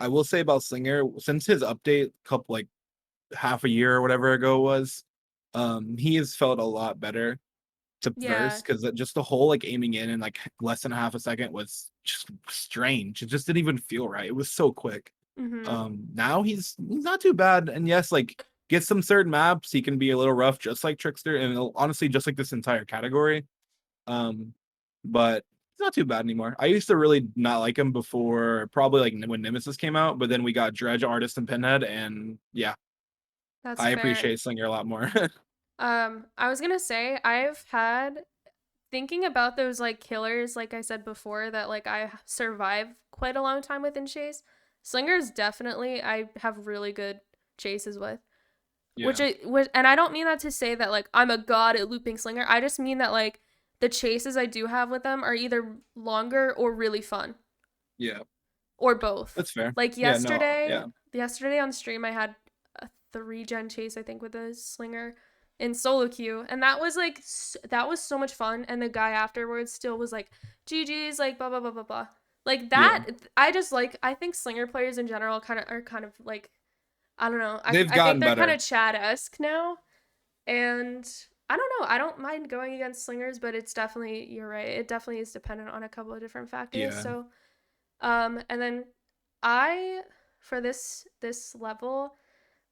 Speaker 2: I will say about Slinger, since his update, couple like half a year or whatever ago was, he has felt a lot better to
Speaker 1: Yeah.
Speaker 2: verse because just the whole like aiming in like less than half a second was just strange. It just didn't even feel right. It was so quick.
Speaker 1: Mhm.
Speaker 2: Now he's not too bad, and yes, like get some certain maps, he can be a little rough, just like Trickster, and honestly, just like this entire category. Um, but it's not too bad anymore. I used to really not like him before, probably like when Nemesis came out, but then we got Dredge, Artist, and Pinhead, and yeah,
Speaker 1: That's
Speaker 2: I
Speaker 1: fair.
Speaker 2: appreciate Slinger a lot more.
Speaker 1: I was gonna say I've had thinking about those like killers, like I said before, that like I survive quite a long time with in chase. Slingers definitely I have really good chases with.
Speaker 2: Yeah,
Speaker 1: And I don't mean that to say that like I'm a god at looping slinger. I just mean that like the chases I do have with them are either longer or really fun
Speaker 2: yeah,
Speaker 1: or both.
Speaker 2: that's fair.
Speaker 1: Like
Speaker 2: Yeah, no, yeah,
Speaker 1: yesterday on stream I had a 3 gen chase I think with a slinger in solo queue, and that was like that was so much fun. And the guy afterwards still was like, "GG's," like blah blah blah blah blah. Like
Speaker 2: yeah.
Speaker 1: that, I think slinger players in general kind of like I don't know.
Speaker 2: They've
Speaker 1: I think
Speaker 2: gotten
Speaker 1: they're kind
Speaker 2: better.
Speaker 1: of Chad esque now, and I don't know. I don't mind going against slingers, but it's definitely you're right. It definitely is dependent on a couple of different factors.
Speaker 2: Yeah.
Speaker 1: So and then I for this level,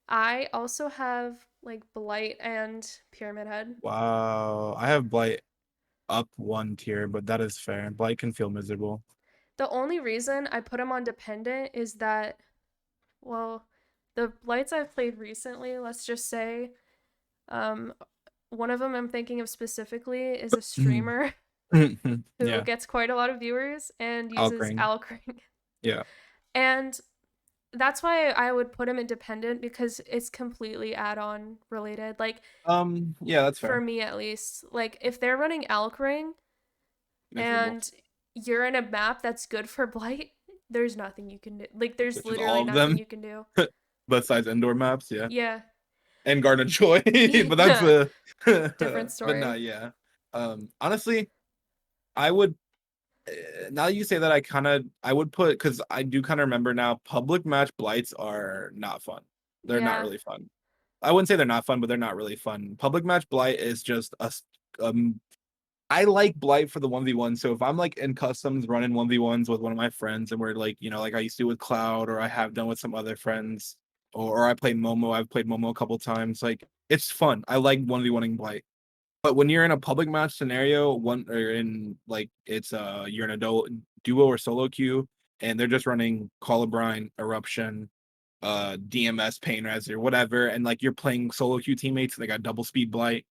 Speaker 1: I also have like Blight and Pyramid Head.
Speaker 2: Wow. I have Blight up 1 tier, but that is fair. Blight can feel miserable.
Speaker 1: The only reason I put him on dependent is that well, the Blights I've played recently, let's just say, um one of them I'm thinking of specifically is a
Speaker 2: Mhm.
Speaker 1: streamer who
Speaker 2: Yeah,
Speaker 1: gets quite a lot of viewers and uses
Speaker 2: Alcring.
Speaker 1: Alcring.
Speaker 2: Yeah.
Speaker 1: And that's why I would put him independent because it's completely add-on related. Like
Speaker 2: Yeah, that's
Speaker 1: for
Speaker 2: fair.
Speaker 1: me at least, like if they're running Alcring
Speaker 2: Miserable.
Speaker 1: and you're in a map that's good for Blight, there's nothing you can do. Like there's
Speaker 2: Which is
Speaker 1: literally
Speaker 2: all of
Speaker 1: nothing
Speaker 2: them,
Speaker 1: you can do.
Speaker 2: besides indoor maps. Yeah,
Speaker 1: Yeah.
Speaker 2: and Garden Joy, but that's
Speaker 1: Yeah.
Speaker 2: a.
Speaker 1: Different
Speaker 2: But no,
Speaker 1: story.
Speaker 2: yeah. Honestly, I would. Now that you say that, I would put, because I do kind of remember now. Public match blights are not fun. They're not
Speaker 1: Yeah.
Speaker 2: really fun. I wouldn't say they're not fun, but they're not really fun. Public match blight is just um I like Blight for the 1v1. So if I'm like in customs running 1v1s with one of my friends and we're like, like I used to do with Cloud or I have done with some other friends, or I play Momo, I've played Momo a couple times. Like it's fun. I like 1v1ing Blight. But when you're in a public match scenario, one or in like it's you're in a duo or solo queue and they're just running Call of Brine, Eruption, DMS, Pain Res or whatever, and like you're playing solo queue teammates and they got double speed Blight.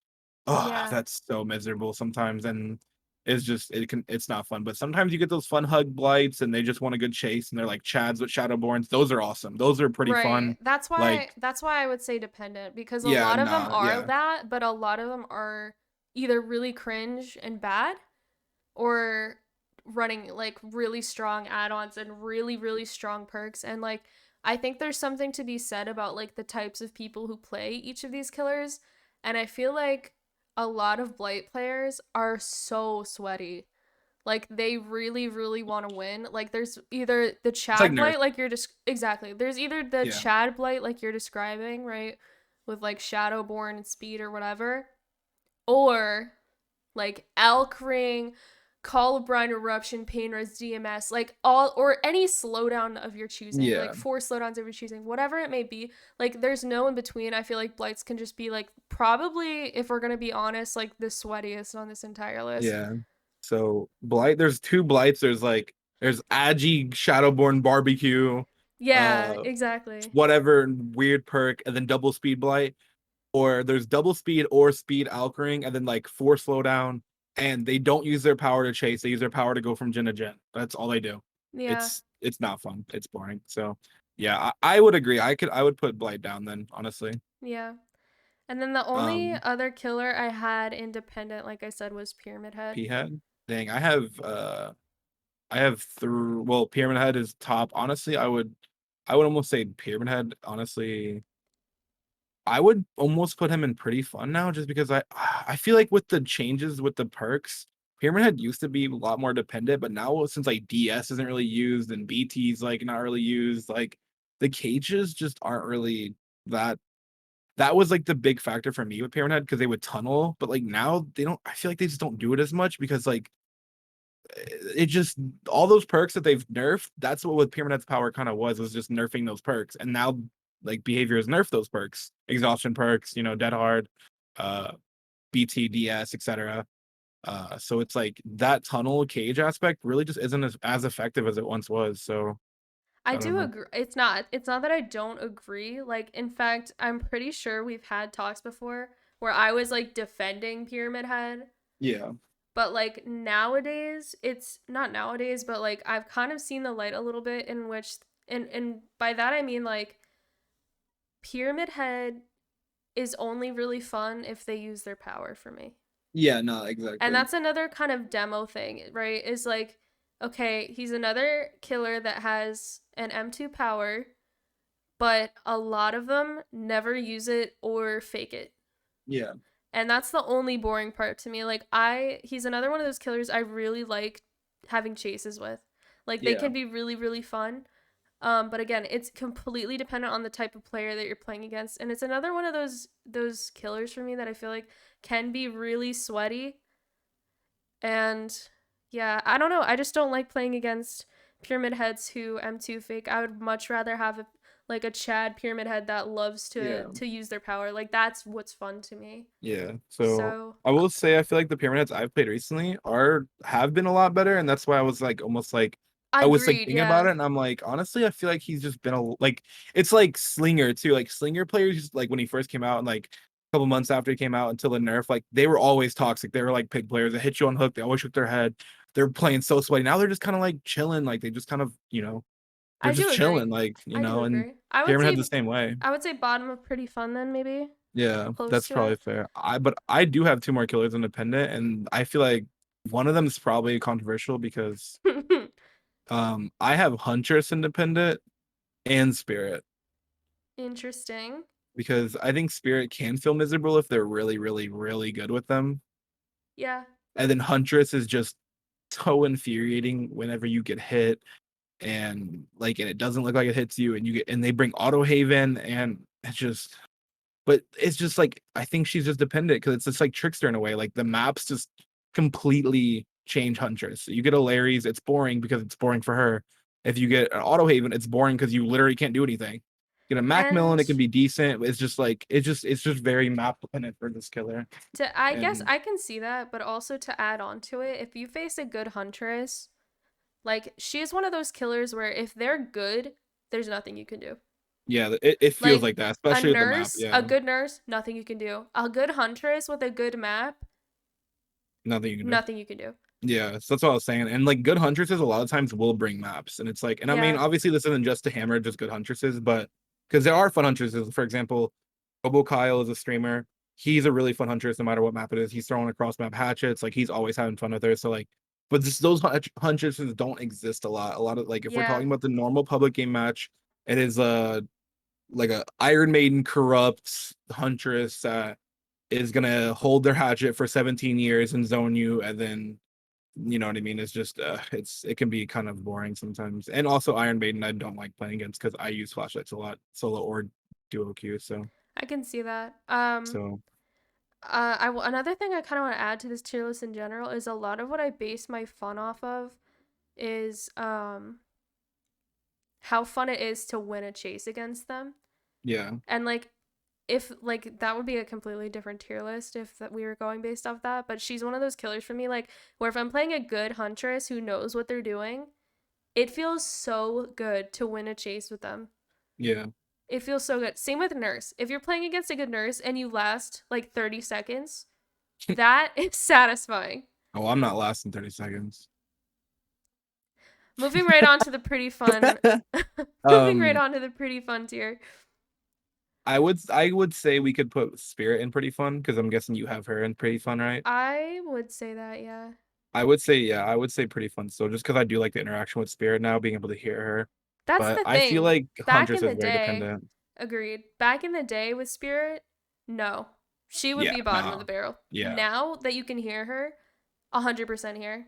Speaker 2: Oh,
Speaker 1: Yeah.
Speaker 2: that's so miserable sometimes, and it's not fun. But sometimes you get those fun hug blights, and they just want a good chase, and they're like Chads with Shadowborns. Those are awesome. Those are pretty
Speaker 1: Right.
Speaker 2: fun. Like,
Speaker 1: That's why I would say dependent because a
Speaker 2: yeah,
Speaker 1: lot of them
Speaker 2: nah,
Speaker 1: are
Speaker 2: yeah,
Speaker 1: that, but a lot of them are either really cringe and bad or running like really strong add-ons and really really strong perks and like I think there's something to be said about like the types of people who play each of these killers and I feel like a lot of blight players are so sweaty. Like they really really want to win. Like there's either the
Speaker 2: it's like
Speaker 1: Chad
Speaker 2: Nerf.
Speaker 1: blight like you're just exactly. There's either the
Speaker 2: Yeah,
Speaker 1: Chad blight like you're describing, right? With like Shadowborn and speed or whatever, or like Elk Ring, Call of Brine Eruption, Pain Res DMS, like all or any slowdown of your choosing,
Speaker 2: yeah,
Speaker 1: like 4 slowdowns of your choosing, whatever it may be. Like there's no in between. I feel like blights can just be like probably, if we're gonna be honest, like the sweatiest on this entire list.
Speaker 2: yeah. So blight, there's two blights. There's Agi Shadowborn Barbecue,
Speaker 1: Yeah,
Speaker 2: uh,
Speaker 1: exactly.
Speaker 2: whatever weird perk, and then double speed blight. Or there's double speed or speed alchering and then like 4 slowdown, and they don't use their power to chase, they use their power to go from gen to gen. That's all they do.
Speaker 1: Yeah,
Speaker 2: It's not fun, it's boring. So yeah, I would agree. I would put Blight down then, honestly.
Speaker 1: yeah. And then the only
Speaker 2: um
Speaker 1: other killer I had independent, like I said, was Pyramid Head.
Speaker 2: P head, dang, I have through, well, Pyramid Head is top, honestly. I would almost say Pyramid Head, honestly. I would almost put him in pretty fun now, just because I feel like with the changes with the perks, Pyramid Head used to be a lot more dependent, but now since like DS isn't really used and BT's like not really used, like the cages just aren't really that. That was like the big factor for me with Pyramid Head because they would tunnel, but like now they don't. I feel like they just don't do it as much because like it just, all those perks that they've nerfed, that's what Pyramid Head's power kind of was just nerfing those perks. And now like behavior has nerfed those perks. Exhaustion perks, dead hard, uh BTDS, etc. So it's like that tunnel cage aspect really just isn't as effective as it once was. So
Speaker 1: I
Speaker 2: I don't
Speaker 1: do
Speaker 2: know.
Speaker 1: agree. It's not that I don't agree. Like in fact, I'm pretty sure we've had talks before where I was like defending Pyramid Head,
Speaker 2: Yeah.
Speaker 1: but like nowadays, it's not nowadays, but like I've kind of seen the light a little bit in which and by that I mean like Pyramid Head is only really fun if they use their power for me.
Speaker 2: Yeah, no,
Speaker 1: And
Speaker 2: exactly.
Speaker 1: that's another kind of demo thing, right? Is like, okay, he's another killer that has an M2 power, but a lot of them never use it or fake it.
Speaker 2: Yeah.
Speaker 1: And that's the only boring part to me. Like he's another one of those killers I really like having chases with. Like they
Speaker 2: Yeah.
Speaker 1: can be really really fun. But again, it's completely dependent on the type of player that you're playing against, and it's another one of those killers for me that I feel like can be really sweaty. And yeah, I don't know. I just don't like playing against pyramid heads who M2 fake. I would much rather have like a Chad pyramid head that loves to
Speaker 2: Yeah.
Speaker 1: to use their power. Like that's what's fun to me.
Speaker 2: Yeah. So
Speaker 1: So
Speaker 2: I will say I feel like the Pyramid Heads I've played recently have been a lot better, and that's why I was like almost like
Speaker 1: I
Speaker 2: I was like
Speaker 1: agreed.
Speaker 2: thinking about
Speaker 1: Yeah.
Speaker 2: it, and I'm like, honestly, I feel like he's just been like, it's like Slinger too. Like Slinger players, like when he first came out, and like couple months after it came out until the nerf, like they were always toxic. They were like pig players. They hit you on hook. They always shook their head. They're playing so sweaty. Now they're just kind of like chilling. Like they just kind of, they're
Speaker 1: I
Speaker 2: just
Speaker 1: do agree.
Speaker 2: chilling. Like,
Speaker 1: I do
Speaker 2: and
Speaker 1: agree. I would
Speaker 2: Cameron had the
Speaker 1: say
Speaker 2: same way.
Speaker 1: I would say bottom of pretty fun then maybe.
Speaker 2: Yeah,
Speaker 1: Close
Speaker 2: that's
Speaker 1: to
Speaker 2: probably fair. But I do have two more killers independent, and I feel like one of them is probably controversial because
Speaker 1: it.
Speaker 2: I have Huntress independent and Spirit
Speaker 1: Interesting.
Speaker 2: because I think Spirit can feel miserable if they're really, really, really good with them.
Speaker 1: Yeah.
Speaker 2: And then Huntress is just so infuriating whenever you get hit and it doesn't look like it hits you and they bring Auto Haven and it's just but it's just like I think she's just dependent because it's just like Trickster in a way. Like the maps just completely change Huntress. You get a Larry's, it's boring because it's boring for her. If you get an Auto Haven, it's boring because you literally can't do anything. Get a Macmillan,
Speaker 1: And
Speaker 2: it can be decent. It's just like it's just very map dependent for this killer.
Speaker 1: I guess
Speaker 2: And
Speaker 1: I can see that, but also to add on to it, if you face a good huntress, like she is one of those killers where if they're good, there's nothing you can do.
Speaker 2: yeah, it feels
Speaker 1: Like
Speaker 2: like that,
Speaker 1: a
Speaker 2: especially with the map.
Speaker 1: nurse, a
Speaker 2: Yeah,
Speaker 1: good nurse, nothing you can do. A good huntress with a good map,
Speaker 2: nothing you can do.
Speaker 1: nothing you can do.
Speaker 2: Yeah, so that's what I was saying. And like good huntresses a lot of times will bring maps. And it's like, and I mean,
Speaker 1: Yeah.
Speaker 2: obviously this isn't just to hammer just good huntresses, but because there are fun huntresses. For example, Robo Kyle is a streamer. He's a really fun huntress no matter what map it is. He's throwing across map hatchets. Like he's always having fun with her. So like, but just those huntresses don't exist a lot. A lot of like if we're
Speaker 1: Yeah.
Speaker 2: talking about the normal public game match, it is like a Iron Maiden corrupt huntress that is gonna hold their hatchet for 17 years and zone you and then you know what I mean? It's just it can be kind of boring sometimes. And also Iron Maiden I don't like playing against because I use flashlights a lot, solo or duo queue.
Speaker 1: I can see that.
Speaker 2: So
Speaker 1: Another thing I kind of want to add to this tier list in general is a lot of what I base my fun off of is how fun it is to win a chase against them.
Speaker 2: yeah.
Speaker 1: And like if like that would be a completely different tier list if that we were going based off that, but she's one of those killers for me like where if I'm playing a good huntress who knows what they're doing, it feels so good to win a chase with them.
Speaker 2: Yeah.
Speaker 1: It feels so good. Same with nurse. If you're playing against a good nurse and you last like 30 seconds, that is satisfying.
Speaker 2: Oh, I'm not lasting 30 seconds.
Speaker 1: Moving right on to the pretty fun. Moving right
Speaker 2: um
Speaker 1: on to the pretty fun tier.
Speaker 2: I would say we could put Spirit in pretty fun because I'm guessing you have her in pretty fun, right?
Speaker 1: I would say that, yeah.
Speaker 2: I would say yeah, I would say pretty fun still just because I do like the interaction with Spirit now, being able to hear her.
Speaker 1: That's
Speaker 2: But
Speaker 1: the
Speaker 2: I feel
Speaker 1: thing.
Speaker 2: like
Speaker 1: Back
Speaker 2: Huntress
Speaker 1: in
Speaker 2: is
Speaker 1: the
Speaker 2: very
Speaker 1: day,
Speaker 2: dependent.
Speaker 1: agreed. Back in the day with Spirit, no. She would
Speaker 2: Yeah,
Speaker 1: be bottom of the
Speaker 2: no.
Speaker 1: barrel.
Speaker 2: Yeah.
Speaker 1: Now that you can hear her, 100% here.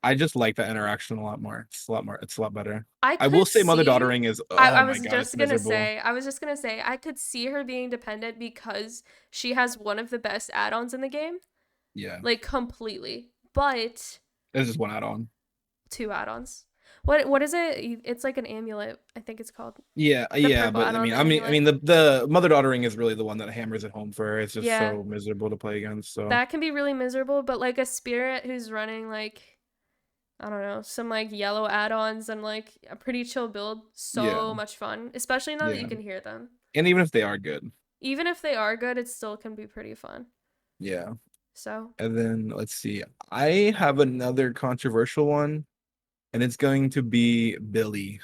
Speaker 2: I just like that interaction a lot more. It's a lot better.
Speaker 1: I
Speaker 2: I will
Speaker 1: could
Speaker 2: say Mother
Speaker 1: see
Speaker 2: Daughtering is
Speaker 1: I
Speaker 2: oh my
Speaker 1: was
Speaker 2: god, it's
Speaker 1: just gonna
Speaker 2: miserable.
Speaker 1: say, I could see her being dependent because she has one of the best add-ons in the game.
Speaker 2: Yeah.
Speaker 1: Like completely. But
Speaker 2: There's just one add-on.
Speaker 1: two add-ons. What is it? It's like an amulet, I think it's called.
Speaker 2: Yeah,
Speaker 1: The
Speaker 2: yeah,
Speaker 1: purple
Speaker 2: but I
Speaker 1: add-on,
Speaker 2: mean,
Speaker 1: the
Speaker 2: I mean, I
Speaker 1: amulet.
Speaker 2: mean, the Mother Daughtering is really the one that hammers it home for her. It's just
Speaker 1: Yeah.
Speaker 2: so miserable to play against. So
Speaker 1: That can be really miserable, but like a spirit who's running like I don't know, some like yellow add-ons and like a pretty chill build,
Speaker 2: yeah,
Speaker 1: so much fun, especially now that you
Speaker 2: yeah,
Speaker 1: can hear them.
Speaker 2: and even if they are good,
Speaker 1: Even if they are good, it still can be pretty fun.
Speaker 2: yeah.
Speaker 1: So,
Speaker 2: And then let's see, I have another controversial one, and it's going to be Billy,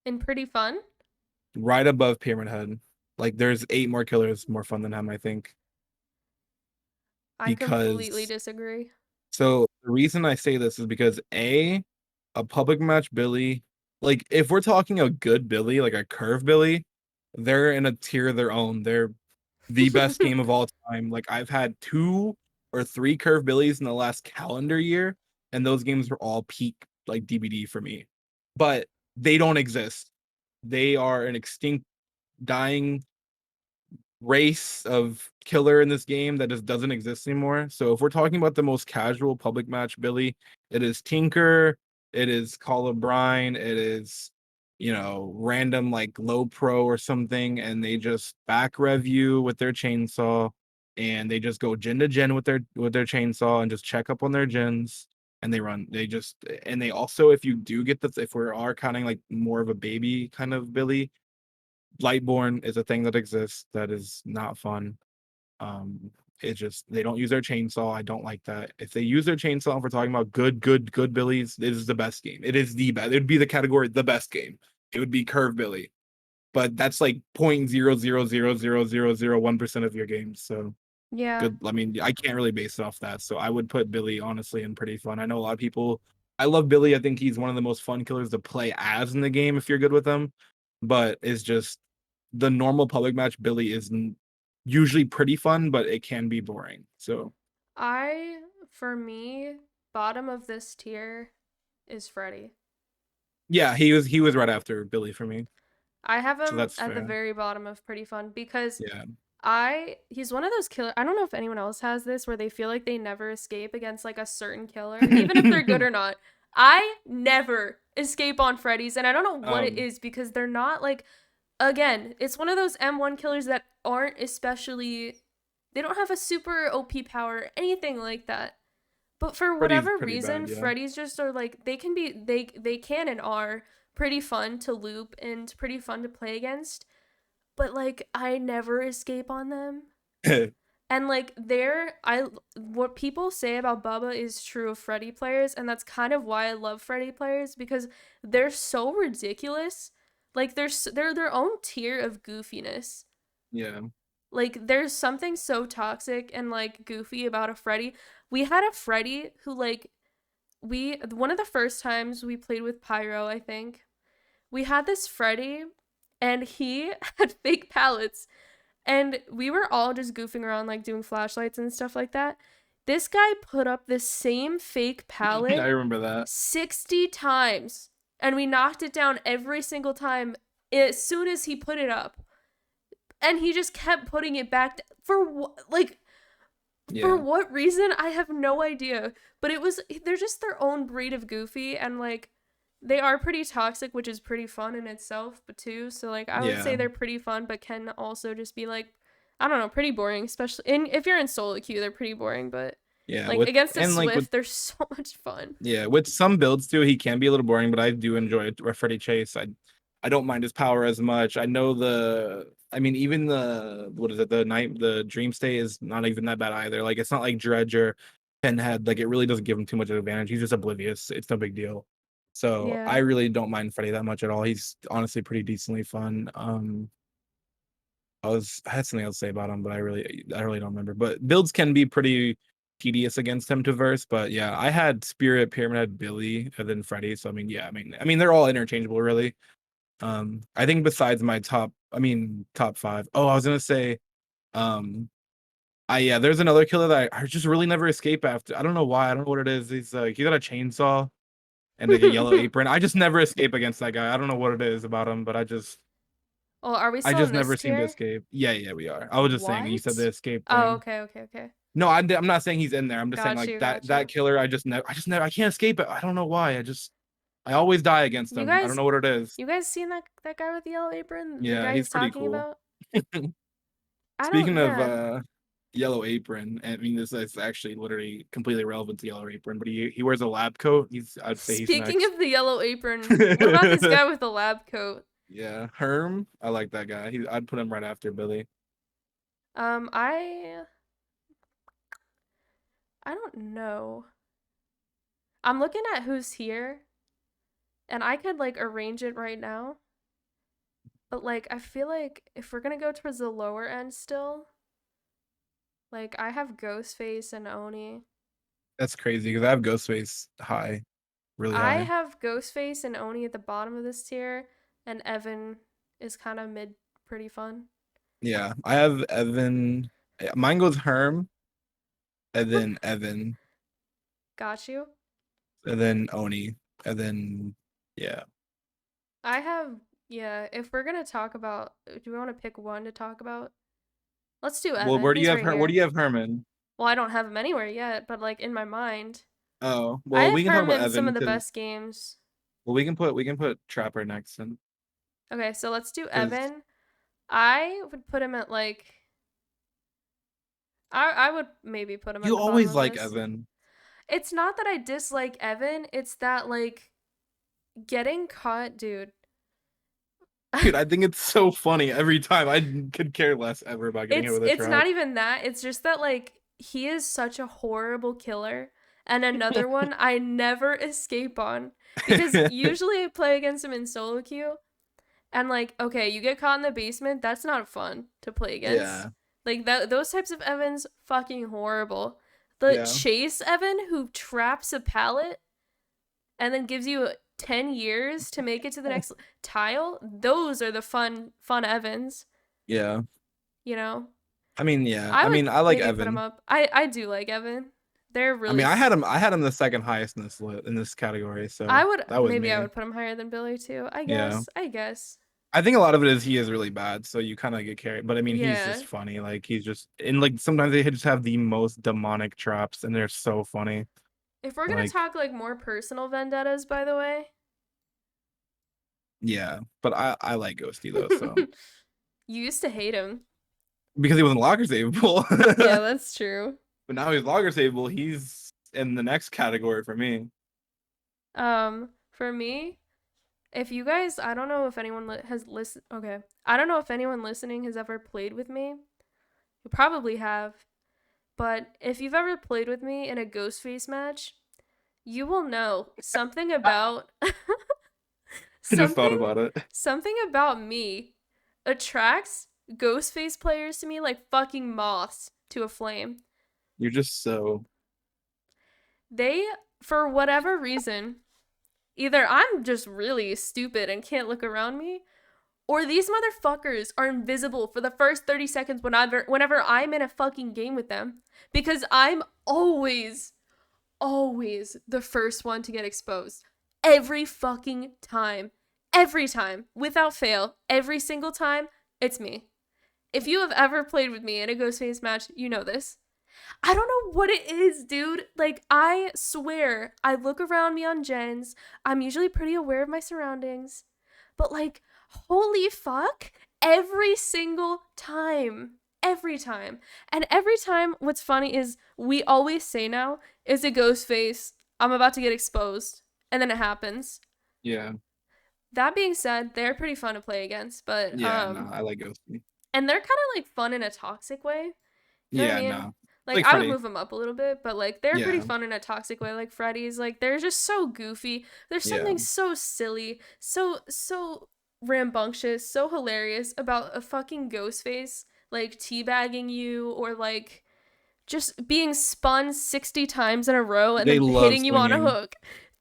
Speaker 1: and pretty fun.
Speaker 2: right above Pyramid Head. Like, there's 8 more killers more fun than him, I think,
Speaker 1: I completely
Speaker 2: because
Speaker 1: disagree.
Speaker 2: so the reason I say this is because a public match Billy, like if we're talking a good Billy, like a curve Billy, they're in a tier of their own. They're the best game of all time. Like I've had 2 or 3 curve Billies in the last calendar year, and those games were all peak like DBD for me. But they don't exist. They are an extinct, dying race of killer in this game that just doesn't exist anymore. So if we're talking about the most casual public match Billy, it is Tinker, it is Call of Brine, it is random like low pro or something, and they just back rev you with their chainsaw and they just go gen to gen with their chainsaw and just check up on their gens and they also if you do get if we are counting like more of a baby kind of Billy, Lightborn is a thing that exists that is not fun. Um, it just they don't use their chainsaw. I don't like that. If they use their chainsaw, if we're talking about good Billies, it is the best game. It is the best. It would be the category the best game. It would be Curve Billy, but that's like 0.0000001% of your games. So
Speaker 1: Yeah.
Speaker 2: good. I mean, I can't really base it off that. So I would put Billy honestly in pretty fun. I know a lot of people. I love Billy. I think he's one of the most fun killers to play as in the game if you're good with him. But it's just the normal public match. Billy is usually pretty fun, but it can be boring. So
Speaker 1: For me, bottom of this tier is Freddy.
Speaker 2: yeah, he was right after Billy for me.
Speaker 1: I have
Speaker 2: So
Speaker 1: him
Speaker 2: that's
Speaker 1: at the
Speaker 2: fair.
Speaker 1: very bottom of pretty fun because
Speaker 2: Yeah.
Speaker 1: he's one of those killer. I don't know if anyone else has this where they feel like they never escape against like a certain killer, even if they're good or not. I never escape on Freddy's, and I don't know what it
Speaker 2: um
Speaker 1: is because they're not like, again, it's one of those M1 killers that aren't especially, they don't have a super OP power or anything like that. But for
Speaker 2: Freddy's
Speaker 1: whatever
Speaker 2: pretty
Speaker 1: reason,
Speaker 2: bad, yeah.
Speaker 1: Freddy's just are like, they can and are pretty fun to loop and pretty fun to play against, but like I never escape on them. And like what people say about Bubba is true of Freddy players, and that's kind of why I love Freddy players because they're so ridiculous. Like they're their own tier of goofiness.
Speaker 2: Yeah.
Speaker 1: Like there's something so toxic and like goofy about a Freddy. We had a Freddy who like we one of the first times we played with Pyro, I think. We had this Freddy and he had fake pallets and we were all just goofing around, like doing flashlights and stuff like that. This guy put up the same fake
Speaker 2: I
Speaker 1: pallet
Speaker 2: remember that.
Speaker 1: 60 times, and we knocked it down every single time as soon as he put it up. And he just kept putting it back for like for
Speaker 2: Yeah.
Speaker 1: what reason? I have no idea. But they're just their own breed of goofy, and like they are pretty toxic, which is pretty fun in itself, but too. So like I would say
Speaker 2: Yeah.
Speaker 1: they're pretty fun, but can also just be like, I don't know, pretty boring, especially if you're in solo queue, they're pretty boring, but
Speaker 2: Yeah.
Speaker 1: like
Speaker 2: With
Speaker 1: against a
Speaker 2: and like with
Speaker 1: Swift, they're so much fun.
Speaker 2: Yeah, with some builds too, he can be a little boring, but I do enjoy Freddy Chase. I don't mind his power as much. I know I mean, even the what is it, the Dream State is not even that bad either. Like it's not like Dredge or Pinhead. Like it really doesn't give him too much of an advantage. He's just oblivious. It's no big deal. So I
Speaker 1: Yeah.
Speaker 2: really don't mind Freddy that much at all. He's honestly pretty decently fun. I had something else to say about him, but I really don't remember. But builds can be pretty tedious against him to verse. But yeah, I had Spirit, Pyramid Head, Billy, and then Freddy. So I mean, yeah, I mean they're all interchangeable really. I think besides my top five. Oh, I was gonna say, yeah, there's another killer that I just really never escape after. I don't know why. I don't know what it is. He got a chainsaw and like a yellow apron. I just never escape against that guy. I don't know what it is about him, but
Speaker 1: Well, are we
Speaker 2: I
Speaker 1: still
Speaker 2: just
Speaker 1: in this
Speaker 2: never seem to
Speaker 1: tier?
Speaker 2: escape. Yeah, yeah, we are. I was just saying when you said the
Speaker 1: What?
Speaker 2: escape
Speaker 1: Oh,
Speaker 2: thing.
Speaker 1: okay, okay, okay.
Speaker 2: No, I'm not saying he's in there. I'm just saying
Speaker 1: Got
Speaker 2: like
Speaker 1: you,
Speaker 2: that
Speaker 1: got
Speaker 2: that
Speaker 1: you.
Speaker 2: killer. I just never. I can't escape it. I don't know why. I always die against
Speaker 1: You
Speaker 2: him. I don't
Speaker 1: guys,
Speaker 2: know what it is.
Speaker 1: you guys seen that guy with the yellow apron? The
Speaker 2: Yeah,
Speaker 1: guy
Speaker 2: he's
Speaker 1: he's
Speaker 2: pretty
Speaker 1: talking
Speaker 2: cool.
Speaker 1: about? I don't.
Speaker 2: Speaking of
Speaker 1: Yeah.
Speaker 2: Yellow Apron, I mean this is actually literally completely relevant to Yellow Apron, but he wears a lab coat. I'd say he's
Speaker 1: Speaking
Speaker 2: next.
Speaker 1: of the yellow apron, what about this guy with the lab coat?
Speaker 2: Yeah, Herm. I like that guy. I'd put him right after Billy.
Speaker 1: Um, I I don't know. I'm looking at who's here, and I could like arrange it right now. But like I feel like if we're gonna go towards the lower end still, like I have Ghostface and Oni.
Speaker 2: That's crazy because I have Ghostface high, really
Speaker 1: I
Speaker 2: high.
Speaker 1: have Ghostface and Oni at the bottom of this tier, and Evan is kind of mid, pretty fun.
Speaker 2: Yeah, I have Evan. Mine goes Herm, and then Evan,
Speaker 1: Got you.
Speaker 2: and then Oni, and then yeah.
Speaker 1: I have, yeah, if we're gonna talk about, do we want to pick one to talk about? Let's do
Speaker 2: Well,
Speaker 1: Evan. He's right
Speaker 2: Where do
Speaker 1: here.
Speaker 2: you have Herman?
Speaker 1: Well, I don't have him anywhere yet, but like in my mind,
Speaker 2: Oh,
Speaker 1: I
Speaker 2: well,
Speaker 1: have
Speaker 2: we can talk
Speaker 1: Herm
Speaker 2: about
Speaker 1: in some
Speaker 2: Evan
Speaker 1: of the
Speaker 2: because
Speaker 1: best games.
Speaker 2: we can put Trapper next, and
Speaker 1: Okay, so let's do
Speaker 2: because
Speaker 1: Evan. I would put him at like, I would maybe put him at
Speaker 2: you
Speaker 1: the bottom
Speaker 2: always
Speaker 1: of
Speaker 2: like
Speaker 1: this.
Speaker 2: Evan.
Speaker 1: It's not that I dislike Evan, it's that like getting caught, dude.
Speaker 2: Dude, I think it's so funny every time. I could care less ever about getting hit with a
Speaker 1: It's not
Speaker 2: trap.
Speaker 1: even that. It's just that like he is such a horrible killer. And another one I never escape on because usually I play against him in solo queue and like okay, you get caught in the basement, that's not fun to play against.
Speaker 2: Yeah,
Speaker 1: Like that those types of Evans fucking horrible. The
Speaker 2: yeah.
Speaker 1: chase Evan who traps a pallet and then gives you 10 years to make it to the next tile, those are the fun Evans,
Speaker 2: Yeah.
Speaker 1: you know.
Speaker 2: I mean, yeah.
Speaker 1: I
Speaker 2: I
Speaker 1: would
Speaker 2: mean, I like
Speaker 1: maybe put them
Speaker 2: Evan.
Speaker 1: up. I do like Evan. They're
Speaker 2: I
Speaker 1: really
Speaker 2: mean, I had him the second highest in this category,
Speaker 1: I
Speaker 2: so
Speaker 1: would
Speaker 2: that was
Speaker 1: maybe I
Speaker 2: me.
Speaker 1: would put him higher than Billy too. I
Speaker 2: Yeah.
Speaker 1: guess. I guess.
Speaker 2: I think a lot of it is he is really bad, so you kind of get carried. But I mean, he's
Speaker 1: Yeah.
Speaker 2: just funny. Like he's just and like sometimes they just have the most demonic traps, and they're so funny.
Speaker 1: If we're gonna
Speaker 2: Like
Speaker 1: talk like more personal vendettas, by the way,
Speaker 2: yeah, but I like Ghosty though, so
Speaker 1: you used to hate him.
Speaker 2: because he wasn't locker saveable.
Speaker 1: Yeah, that's true.
Speaker 2: But now he's logger saveable. He's in the next category for me.
Speaker 1: For me, if you guys, I don't know if anyone has listened. Okay, I don't know if anyone listening has ever played with me. You probably have, but if you've ever played with me in a Ghostface match, you will know something about
Speaker 2: I just thought
Speaker 1: something
Speaker 2: about it.
Speaker 1: something about me attracts Ghostface players to me like fucking moths to a flame.
Speaker 2: You're just so
Speaker 1: They, for whatever reason, either I'm just really stupid and can't look around me, or these motherfuckers are invisible for the first 30 seconds whenever I'm in a fucking game with them. Because I'm always the first one to get exposed. Every fucking time. Every time. Without fail. Every single time, it's me. If you have ever played with me in a Ghostface match, you know this. I don't know what it is, dude. Like, I swear, I look around me on gens. I'm usually pretty aware of my surroundings. But, like, holy fuck, every single time. Every time. And every time, what's funny is we always say now, is a ghost face, I'm about to get exposed. And then it happens.
Speaker 2: yeah.
Speaker 1: That being said, they're pretty fun to play against, but,
Speaker 2: Yeah, no, I like Ghosty.
Speaker 1: and they're kind of like fun in a toxic way. You know what I
Speaker 2: Yeah,
Speaker 1: mean?
Speaker 2: no.
Speaker 1: Like
Speaker 2: Like
Speaker 1: I would
Speaker 2: Freddy.
Speaker 1: move them up a little bit, but like they're pretty
Speaker 2: Yeah,
Speaker 1: fun in a toxic way. Like Freddy's, like they're just so goofy. There's
Speaker 2: yeah.
Speaker 1: something so silly, so rambunctious, so hilarious about a fucking ghost face like teabagging you or like just being spun 60 times in a row and
Speaker 2: They
Speaker 1: then
Speaker 2: love
Speaker 1: hitting you on a
Speaker 2: swinging.
Speaker 1: hook.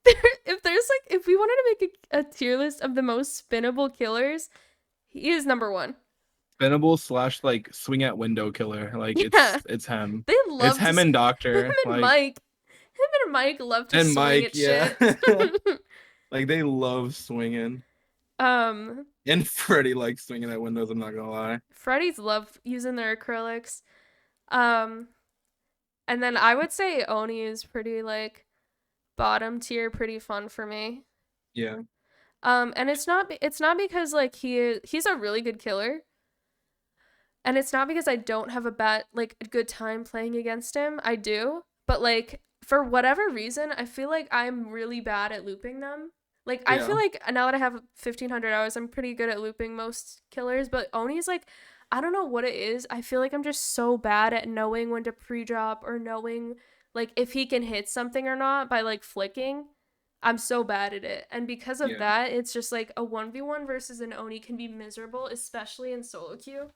Speaker 1: If we wanted to make a tier list of the most spinnable killers, he is number one.
Speaker 2: Spinnable slash like swing at window killer. Like
Speaker 1: Yeah,
Speaker 2: it's him.
Speaker 1: they
Speaker 2: It's
Speaker 1: love to.
Speaker 2: him and
Speaker 1: Him
Speaker 2: Doctor.
Speaker 1: and
Speaker 2: Like
Speaker 1: Mike. Him and Mike love to
Speaker 2: and
Speaker 1: swing
Speaker 2: Mike,
Speaker 1: at
Speaker 2: yeah.
Speaker 1: shit.
Speaker 2: Like they love swinging.
Speaker 1: um,
Speaker 2: And Freddy likes swinging at windows, I'm not gonna lie.
Speaker 1: Freddy's love using their acrylics. Um, and then I would say Oni is pretty like bottom tier, pretty fun for me.
Speaker 2: Yeah.
Speaker 1: And it's not because like he's a really good killer. And it's not because I don't have a good time playing against him. I do. But like for whatever reason, I feel like I'm really bad at looping them. Like I feel
Speaker 2: Yeah.
Speaker 1: like now that I have 1500 hours, I'm pretty good at looping most killers, but Oni's like I don't know what it is. I feel like I'm just so bad at knowing when to pre-drop or knowing like if he can hit something or not by like flicking. I'm so bad at it. And because of
Speaker 2: Yeah.
Speaker 1: that, it's just like a 1v1 versus an Oni can be miserable, especially in solo queue.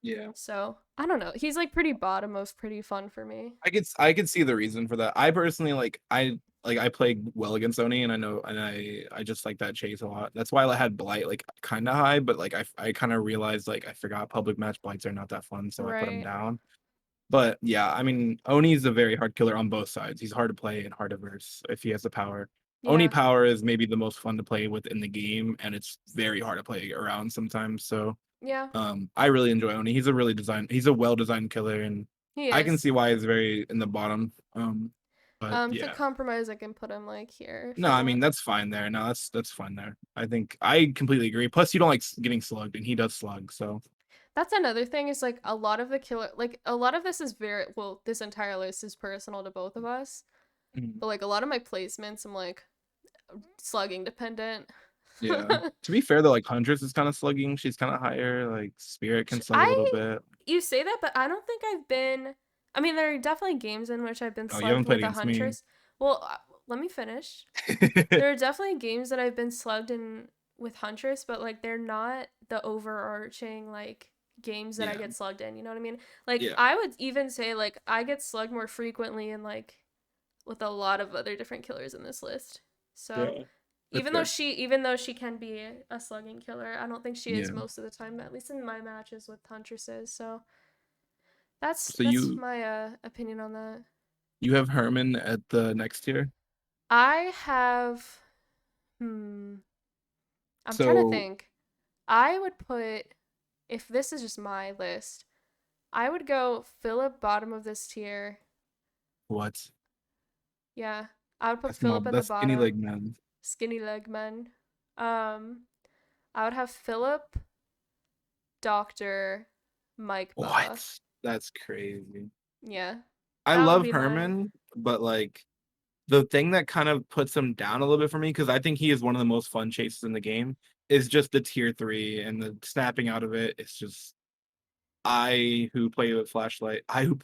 Speaker 2: Yeah.
Speaker 1: So I don't know. He's like pretty bottom of pretty fun for me.
Speaker 2: I could see the reason for that. I personally I play well against Oni and I know and I just like that chase a lot. That's why I had Blight like kind of high, but like I kind of realized like I forgot public match Blights are not that fun, so I put him
Speaker 1: Right.
Speaker 2: down. But yeah, I mean Oni's a very hard killer on both sides. He's hard to play and hard to verse if he has the power. Oni
Speaker 1: Yeah.
Speaker 2: power is maybe the most fun to play with in the game, and it's very hard to play around sometimes. So
Speaker 1: Yeah.
Speaker 2: I really enjoy Oni. He's a well-designed killer, and
Speaker 1: He
Speaker 2: I can
Speaker 1: is.
Speaker 2: see why he's very in the bottom. But
Speaker 1: To
Speaker 2: yeah.
Speaker 1: compromise, I can put him like here if
Speaker 2: No,
Speaker 1: you
Speaker 2: I mean
Speaker 1: want.
Speaker 2: that's fine there. No, that's fine there. I think I completely agree. Plus, you don't like getting slugged, and he does slug. So
Speaker 1: That's another thing is like a lot of the killer like a lot of this is very well, this entire list is personal to both of us.
Speaker 2: mhm.
Speaker 1: But like a lot of my placements I'm like slugging dependent.
Speaker 2: Yeah. To be fair though, like Huntress is kind of slugging. She's kind of higher. Like Spirit can slug a little
Speaker 1: I
Speaker 2: bit.
Speaker 1: You say that, but I don't think I've been. I mean, there are definitely games in which I've been
Speaker 2: Oh, you
Speaker 1: slugged
Speaker 2: haven't played
Speaker 1: with a
Speaker 2: against me.
Speaker 1: huntress. Well, let me finish. There are definitely games that I've been slugged in with huntress, but like they're not the overarching like games that I
Speaker 2: Yeah.
Speaker 1: get slugged in. You know what I mean? Like
Speaker 2: Yeah.
Speaker 1: I would even say like I get slugged more frequently in like with a lot of other different killers in this list. So
Speaker 2: Yeah. That's fair.
Speaker 1: even though she can be a slugging killer, I don't think she is
Speaker 2: Yeah.
Speaker 1: most of the time, at least in my matches with huntresses. So
Speaker 2: So
Speaker 1: that's
Speaker 2: you
Speaker 1: my opinion on that.
Speaker 2: you have Herman at the next tier.
Speaker 1: I have hmm I'm trying to
Speaker 2: So
Speaker 1: think. I would put, if this is just my list, I would go Philip bottom of this tier.
Speaker 2: what?
Speaker 1: Yeah. I would put
Speaker 2: That's my
Speaker 1: Philip at the
Speaker 2: that's skinny leg
Speaker 1: bottom.
Speaker 2: man.
Speaker 1: Skinny leg man. I would have Philip, Doctor, Mike, Bubba.
Speaker 2: What? That's crazy.
Speaker 1: Yeah.
Speaker 2: I
Speaker 1: That would
Speaker 2: love
Speaker 1: be my
Speaker 2: Herman, but like the thing that kind of puts him down a little bit for me, because I think he is one of the most fun chases in the game, is just the tier 3 and the snapping out of it. It's just I who play with flashlight.
Speaker 1: I who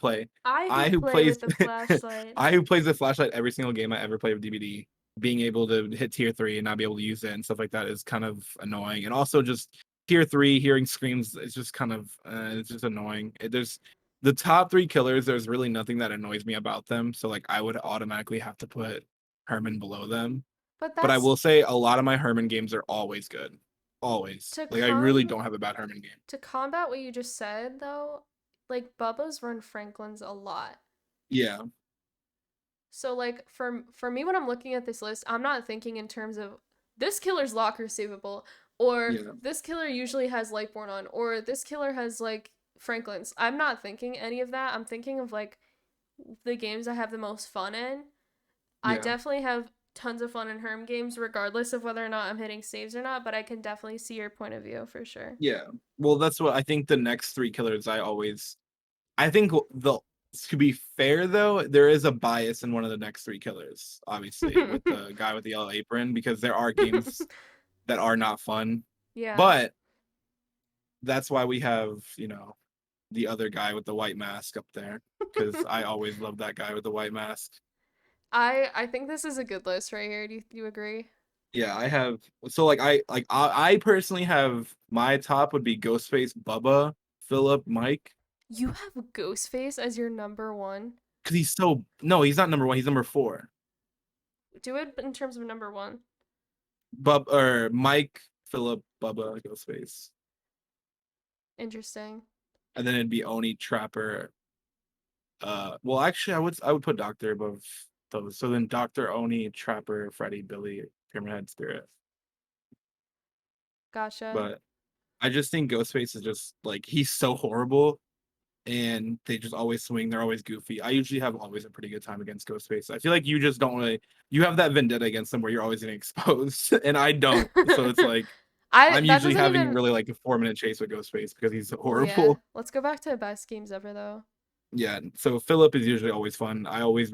Speaker 2: I who
Speaker 1: play
Speaker 2: plays
Speaker 1: with the flashlight.
Speaker 2: I who plays with flashlight every single game I ever play with DBD. Being able to hit tier 3 and not be able to use it and stuff like that is kind of annoying. And also just tier 3 hearing screams is just kind of it's just annoying. There's the top 3 killers. There's really nothing that annoys me about them. So like I would automatically have to put Herman below them.
Speaker 1: But
Speaker 2: But I
Speaker 1: that's
Speaker 2: will say a lot of my Herman games are always good. Always.
Speaker 1: to
Speaker 2: Like I really don't have a bad Herman game.
Speaker 1: to combat what you just said though, like Bubba's run Franklin's a lot.
Speaker 2: Yeah.
Speaker 1: So like for me when I'm looking at this list, I'm not thinking in terms of this killer's locker receivable or
Speaker 2: Yeah.
Speaker 1: this killer usually has Lightborn on or this killer has like Franklin's. I'm not thinking any of that. I'm thinking of like the games I have the most fun in. I
Speaker 2: Yeah.
Speaker 1: definitely have tons of fun in Herm games regardless of whether or not I'm hitting saves or not, but I can definitely see your point of view for sure.
Speaker 2: Yeah. Well, that's what I think the next 3 killers I think the to be fair though, there is a bias in one of the next 3 killers, obviously, with the guy with the yellow apron, because there are games that are not fun.
Speaker 1: Yeah.
Speaker 2: But that's why we have, the other guy with the white mask up there. Because I always love that guy with the white mask.
Speaker 1: I think this is a good list right here. Do you agree?
Speaker 2: Yeah, I have so I personally have my top would be Ghostface, Bubba, Philip, Mike.
Speaker 1: You have Ghostface as your number one.
Speaker 2: Because he's so no, he's not number 1, he's number 4.
Speaker 1: Do it in terms of number one.
Speaker 2: Mike, Philip, Bubba, Ghostface.
Speaker 1: Interesting.
Speaker 2: And then it'd be Oni, Trapper. Well, actually, I would put Doctor above those. So then Doctor, Oni, Trapper, Freddy, Billy, Pyramid Head, Spirit.
Speaker 1: Gotcha.
Speaker 2: But I just think Ghostface is just like he's so horrible, and they just always swing. They're always goofy. I usually have always a pretty good time against Ghostface. I feel like you just don't really. You have that vendetta against them where you're always getting exposed, and I don't. So it's like
Speaker 1: I
Speaker 2: I'm
Speaker 1: that
Speaker 2: usually
Speaker 1: doesn't
Speaker 2: having
Speaker 1: even
Speaker 2: really like a 4-minute chase with Ghostface because he's
Speaker 1: Oh yeah.
Speaker 2: horrible.
Speaker 1: Let's go back to best games ever though.
Speaker 2: Yeah. So Philip is usually always fun. I always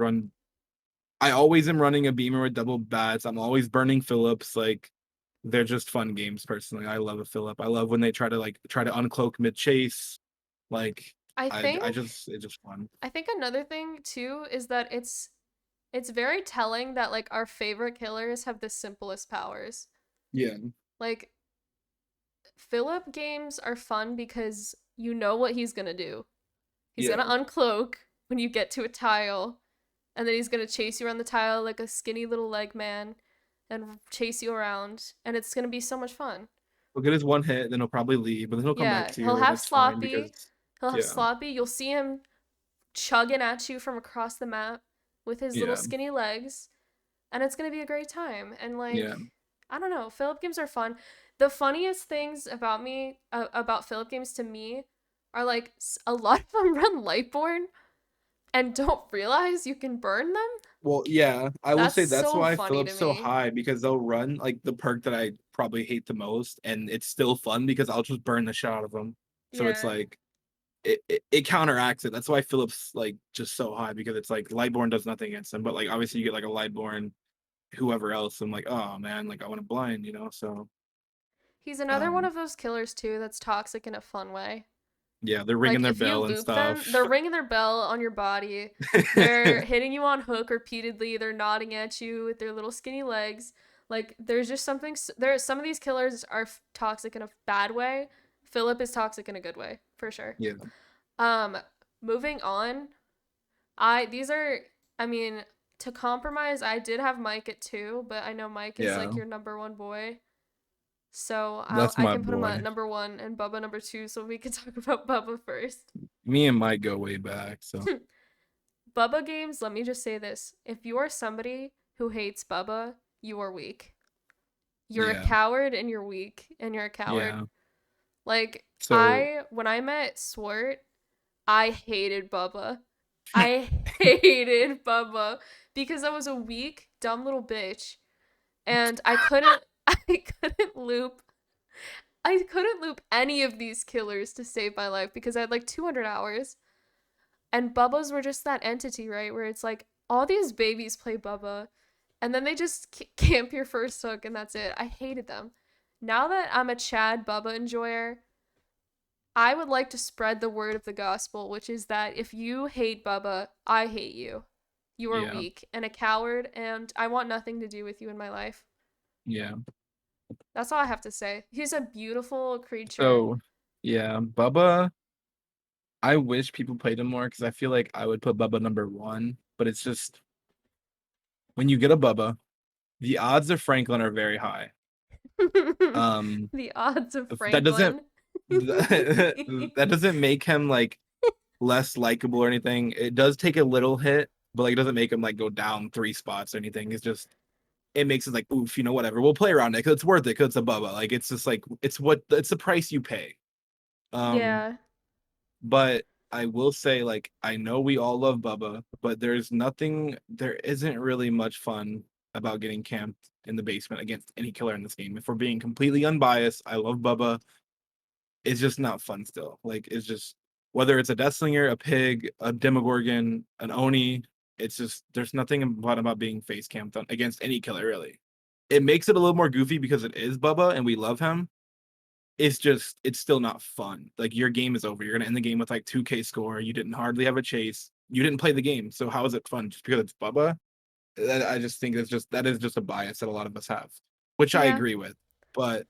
Speaker 2: am running a beamer with double bats. I'm always burning Phillips. Like they're just fun games personally. I love a Phillip. I love when they try to uncloak mid chase. Like
Speaker 1: I
Speaker 2: I
Speaker 1: think
Speaker 2: just it's just fun.
Speaker 1: I think another thing too is that it's very telling that like our favorite killers have the simplest powers.
Speaker 2: Yeah.
Speaker 1: Like Philip games are fun because you know what he's gonna do. He's
Speaker 2: Yeah.
Speaker 1: gonna uncloak when you get to a tile, and then he's gonna chase you around the tile like a skinny little leg man and chase you around, and it's gonna be so much fun.
Speaker 2: He'll get his one hit, then he'll probably leave, but then he'll come back
Speaker 1: Yeah,
Speaker 2: to
Speaker 1: he'll
Speaker 2: you and
Speaker 1: have
Speaker 2: it's fine
Speaker 1: sloppy.
Speaker 2: because
Speaker 1: He'll have
Speaker 2: yeah.
Speaker 1: sloppy. You'll see him chugging at you from across the map with his little
Speaker 2: Yeah.
Speaker 1: skinny legs, and it's gonna be a great time. And
Speaker 2: Yeah.
Speaker 1: like, I don't know, Philip games are fun. The funniest things about me about Philip games to me are like a lot of them run Lightborn and don't realize you can burn them.
Speaker 2: Well, yeah, I will
Speaker 1: That's
Speaker 2: say that's
Speaker 1: so
Speaker 2: why
Speaker 1: funny to
Speaker 2: Philip's so
Speaker 1: me.
Speaker 2: high because they'll run like the perk that I probably hate the most, and it's still fun because I'll just burn the shit out of them. So it's
Speaker 1: Yeah.
Speaker 2: like it counteracts it. That's why Philip's like just so high because it's like Lightborn does nothing against him, but like obviously you get like a Lightborn whoever else. I'm like, oh man, like I want to blind, so
Speaker 1: He's another one
Speaker 2: um
Speaker 1: of those killers too that's toxic in a fun way.
Speaker 2: yeah, they're ringing
Speaker 1: Like
Speaker 2: their
Speaker 1: if you
Speaker 2: bell and
Speaker 1: loop them, they're
Speaker 2: stuff.
Speaker 1: ringing their bell on your body. They're hitting you on hook repeatedly. They're nodding at you with their little skinny legs. Like there's just something. There, some of these killers are toxic in a bad way. Philip is toxic in a good way for sure.
Speaker 2: Yeah,
Speaker 1: Um, moving on. I these are. I mean, to compromise, I did have Mike at 2, but I know Mike is
Speaker 2: yeah,
Speaker 1: like your number one boy. So
Speaker 2: that's
Speaker 1: I
Speaker 2: my
Speaker 1: can put him at
Speaker 2: boy.
Speaker 1: number 1 and Bubba number 2. So we can talk about Bubba first.
Speaker 2: Me and Mike go way back, so
Speaker 1: Bubba games, let me just say this. If you are somebody who hates Bubba, you are weak. You're a
Speaker 2: yeah,
Speaker 1: coward and you're weak and you're a coward.
Speaker 2: yeah.
Speaker 1: Like,
Speaker 2: So
Speaker 1: when I met Swrt, I hated Bubba. I hated Bubba because I was a weak, dumb little bitch and I couldn't I couldn't loop any of these killers to save my life because I had like 200 hours. And Bubbas were just that entity, right? Where it's like all these babies play Bubba, and then they just camp your first hook, and that's it. I hated them. Now that I'm a Chad Bubba enjoyer, I would like to spread the word of the gospel, which is that if you hate Bubba, I hate you. You are
Speaker 2: yeah,
Speaker 1: weak and a coward, and I want nothing to do with you in my life.
Speaker 2: yeah.
Speaker 1: That's all I have to say. He's a beautiful creature.
Speaker 2: So yeah, Bubba. I wish people played him more because I feel like I would put Bubba number one, but it's just when you get a Bubba, the odds of Franklin are very high. Um,
Speaker 1: The odds of
Speaker 2: that doesn't
Speaker 1: Franklin.
Speaker 2: that doesn't make him like less likable or anything. It does take a little hit, but like it doesn't make him like go down 3 spots or anything. It's just it makes it like oof, whatever. We'll play around it because it's worth it because it's a Bubba. Like it's just like it's the price you pay. Um,
Speaker 1: Yeah.
Speaker 2: but I will say like I know we all love Bubba, but there isn't really much fun about getting camped in the basement against any killer in this game. If we're being completely unbiased, I love Bubba. It's just not fun still. Like it's just whether it's a Deathslinger, a pig, a Demogorgon, an Oni, it's just there's nothing fun about being face camped on against any killer really. It makes it a little more goofy because it is Bubba and we love him. It's still not fun. Like your game is over. You're gonna end the game with like 2K score. You didn't hardly have a chase. You didn't play the game. So how is it fun? Just because it's Bubba? I just think that is just a bias that a lot of us have, which I
Speaker 1: Yeah.
Speaker 2: agree with. But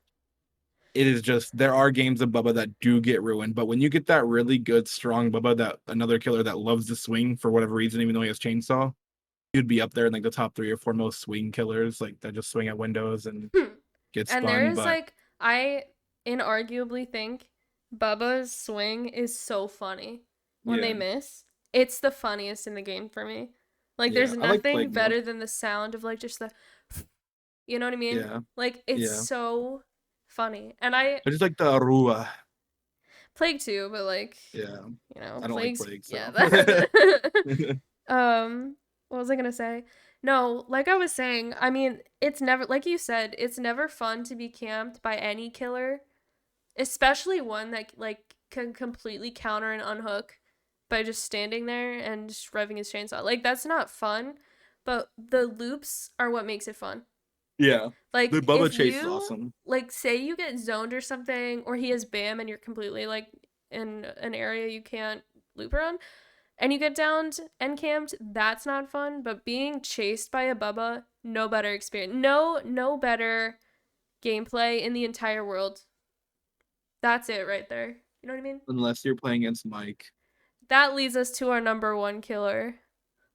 Speaker 2: it is just there are games of Bubba that do get ruined. But when you get that really good, strong Bubba, that another killer that loves to swing for whatever reason, even though he has chainsaw, you'd be up there in like the top 3 or 4 most swing killers, like that just swing at windows and get
Speaker 1: And there
Speaker 2: spun.
Speaker 1: is
Speaker 2: But
Speaker 1: like I inarguably think Bubba's swing is so funny when they
Speaker 2: yeah,
Speaker 1: miss. It's the funniest in the game for me. Like
Speaker 2: yeah,
Speaker 1: there's
Speaker 2: I like
Speaker 1: nothing
Speaker 2: Plague more.
Speaker 1: better than the sound of like just the you know what I mean?
Speaker 2: Yeah,
Speaker 1: Like it's
Speaker 2: yeah.
Speaker 1: so funny. And I
Speaker 2: I just like the Arua.
Speaker 1: Plague too, but like
Speaker 2: Yeah, I don't like
Speaker 1: Plague's
Speaker 2: Plague,
Speaker 1: yeah,
Speaker 2: so
Speaker 1: that what was I gonna say? No, like I was saying, I mean, it's never like you said, it's never fun to be camped by any killer, especially one that like can completely counter and unhook by just standing there and just revving his chainsaw. Like that's not fun, but the loops are what makes it fun.
Speaker 2: yeah. The
Speaker 1: Like
Speaker 2: Bubba
Speaker 1: if
Speaker 2: chase is
Speaker 1: you
Speaker 2: awesome.
Speaker 1: like say you get zoned or something or he has bam and you're completely like in an area you can't loop around and you get downed and camped, that's not fun. But being chased by a Bubba, no better experience. No better gameplay in the entire world. That's it right there. You know what I mean?
Speaker 2: Unless you're playing against Mike.
Speaker 1: That leads us to our number one killer,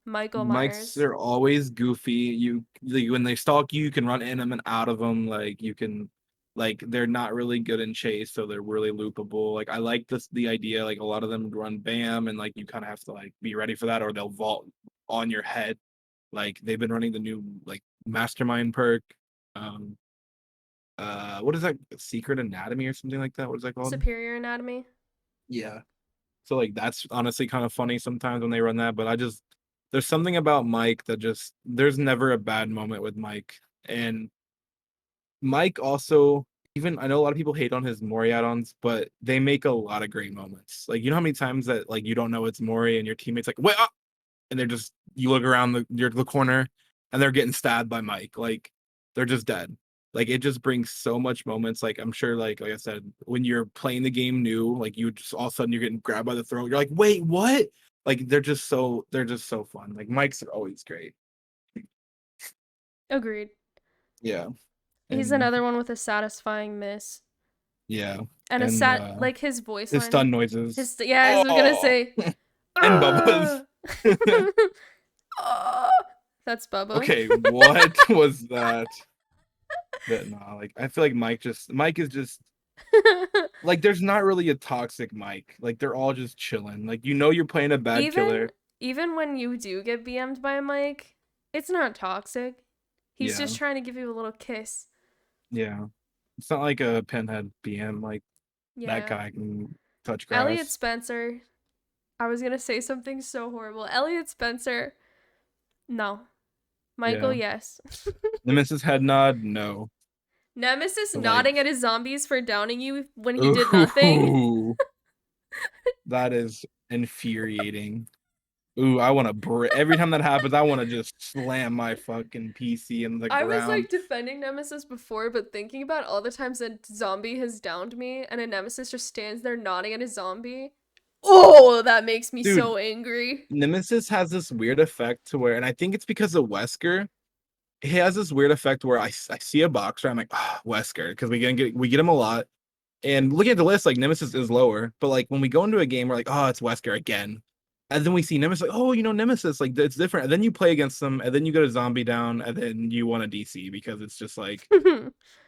Speaker 1: Michael
Speaker 2: Mike's
Speaker 1: Myers.
Speaker 2: they're always goofy. When they stalk you, you can run in them and out of them. Like you can, like they're not really good in chase, so they're really loopable. Like I like the idea. Like a lot of them run bam, and like you kind of have to like be ready for that, or they'll vault on your head. Like they've been running the new like mastermind perk. Um, what is that? Secret Anatomy or something like that? What is that called?
Speaker 1: Superior Anatomy.
Speaker 2: Yeah. So like that's honestly kind of funny sometimes when they run that, but I just there's something about Mike that just there's never a bad moment with Mike. And Mike also even I know a lot of people hate on his Mori add-ons, but they make a lot of great moments. Like you know how many times that like you don't know it's Mori and your teammates like, wait, and they're just you look around the corner and they're getting stabbed by Mike. Like they're just dead. Like it just brings so much moments. Like I'm sure, like I said, when you're playing the game new, like you just all of a sudden you're getting grabbed by the throat. You're like, wait, what? Like they're just so fun. Like Mike's are always great.
Speaker 1: Agreed.
Speaker 2: Yeah.
Speaker 1: He's
Speaker 2: And
Speaker 1: another one with a satisfying miss.
Speaker 2: yeah.
Speaker 1: And a
Speaker 2: And
Speaker 1: like his voice
Speaker 2: his
Speaker 1: line.
Speaker 2: stun noises.
Speaker 1: Yeah, I was gonna
Speaker 2: Oh,
Speaker 1: say.
Speaker 2: and Bubba's.
Speaker 1: Oh, that's Bubba.
Speaker 2: Okay, what was that? But no, like I feel like Mike is just like there's not really a toxic Mike. Like they're all just chilling. Like you're playing a bad
Speaker 1: even
Speaker 2: killer.
Speaker 1: even when you do get BM'd by a Mike, it's not toxic. He's
Speaker 2: Yeah,
Speaker 1: just trying to give you a little kiss.
Speaker 2: yeah. It's not like a pinhead BM. Like that
Speaker 1: Yeah.
Speaker 2: guy can touch
Speaker 1: Elliot
Speaker 2: grass.
Speaker 1: Spencer. I was gonna say something so horrible. Elliot Spencer. No. Michael,
Speaker 2: Yeah.
Speaker 1: yes.
Speaker 2: Nemesis head nod, no.
Speaker 1: Nemesis
Speaker 2: But like,
Speaker 1: nodding at his zombies for downing you when you did nothing.
Speaker 2: ooh, that is infuriating. Ooh, I want to every time that happens, I want to just slam my fucking PC in the
Speaker 1: I was
Speaker 2: ground.
Speaker 1: like defending Nemesis before, but thinking about all the times a zombie has downed me and a Nemesis just stands there nodding at his zombie. Oh, that makes me
Speaker 2: Dude,
Speaker 1: so angry.
Speaker 2: Nemesis has this weird effect to where, and I think it's because of Wesker. He has this weird effect where I see a boxer, I'm like, ah, Wesker, because we get him a lot. And looking at the list, like Nemesis is lower, but like when we go into a game, we're like, oh, it's Wesker again. And then we see Nemesis, like, oh, Nemesis, like it's different. And then you play against them, and then you go to zombie down, and then you want a DC because it's just like,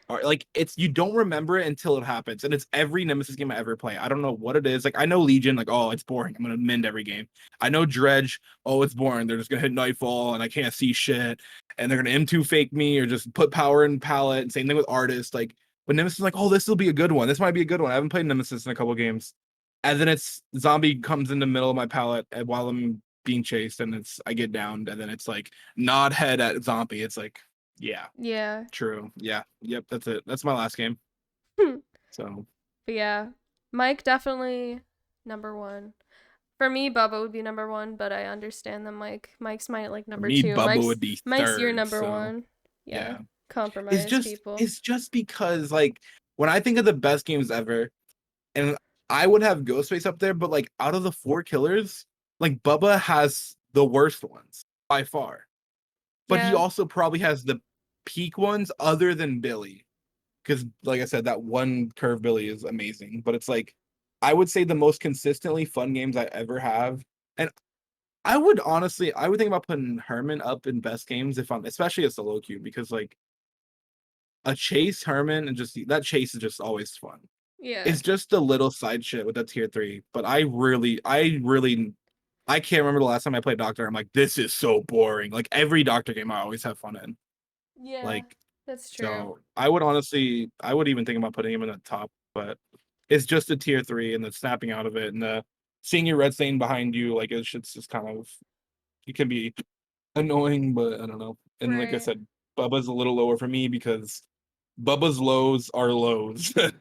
Speaker 2: or like it's you don't remember it until it happens, and it's every Nemesis game I ever play. I don't know what it is. Like I know Legion, like oh, it's boring. I'm gonna mend every game. I know Dredge, oh, it's boring. They're just gonna hit Nightfall, and I can't see shit, and they're gonna M2 fake me or just put power in palette. And same thing with Artist, like. But Nemesis is like, oh, this will be a good one. This might be a good one. I haven't played Nemesis in a couple games. And then it's zombie comes in the middle of my palette while I'm being chased, and I get downed, and then it's like nod head at zombie. It's like, yeah,
Speaker 1: Yeah.
Speaker 2: true. Yeah. Yep, that's it. That's my last game. So
Speaker 1: But yeah, Mike definitely number one. For me, Bubba would be number one, but I understand that Mike's my like
Speaker 2: for
Speaker 1: number
Speaker 2: me,
Speaker 1: two.
Speaker 2: Bubba would be
Speaker 1: Mike's your
Speaker 2: third.
Speaker 1: number
Speaker 2: So
Speaker 1: one. Yeah.
Speaker 2: yeah. It's
Speaker 1: Compromise
Speaker 2: just
Speaker 1: people.
Speaker 2: it's just because like when I think of the best games ever, and I would have Ghostface up there, but like out of the four killers, like Bubba has the worst ones by far. But he
Speaker 1: Yeah.
Speaker 2: also probably has the peak ones other than Billy. Because like I said, that one curve Billy is amazing. But it's like I would say the most consistently fun games I ever have. And I would think about putting Herman up in best games if I'm especially a solo queue, because like a chase Herman and just that chase is just always fun.
Speaker 1: Yeah.
Speaker 2: It's just a little side shit with that tier 3, but I can't remember the last time I played Doctor. I'm like, this is so boring. Like every Doctor game I always have fun in.
Speaker 1: Yeah.
Speaker 2: Like,
Speaker 1: That's true.
Speaker 2: so I would even think about putting him in the top, but it's just a tier 3 and the snapping out of it and the seeing your red stain behind you, like it's just kind of it can be annoying, but I don't know. And like I
Speaker 1: Right.
Speaker 2: said, Bubba's a little lower for me because Bubba's lows are lows. But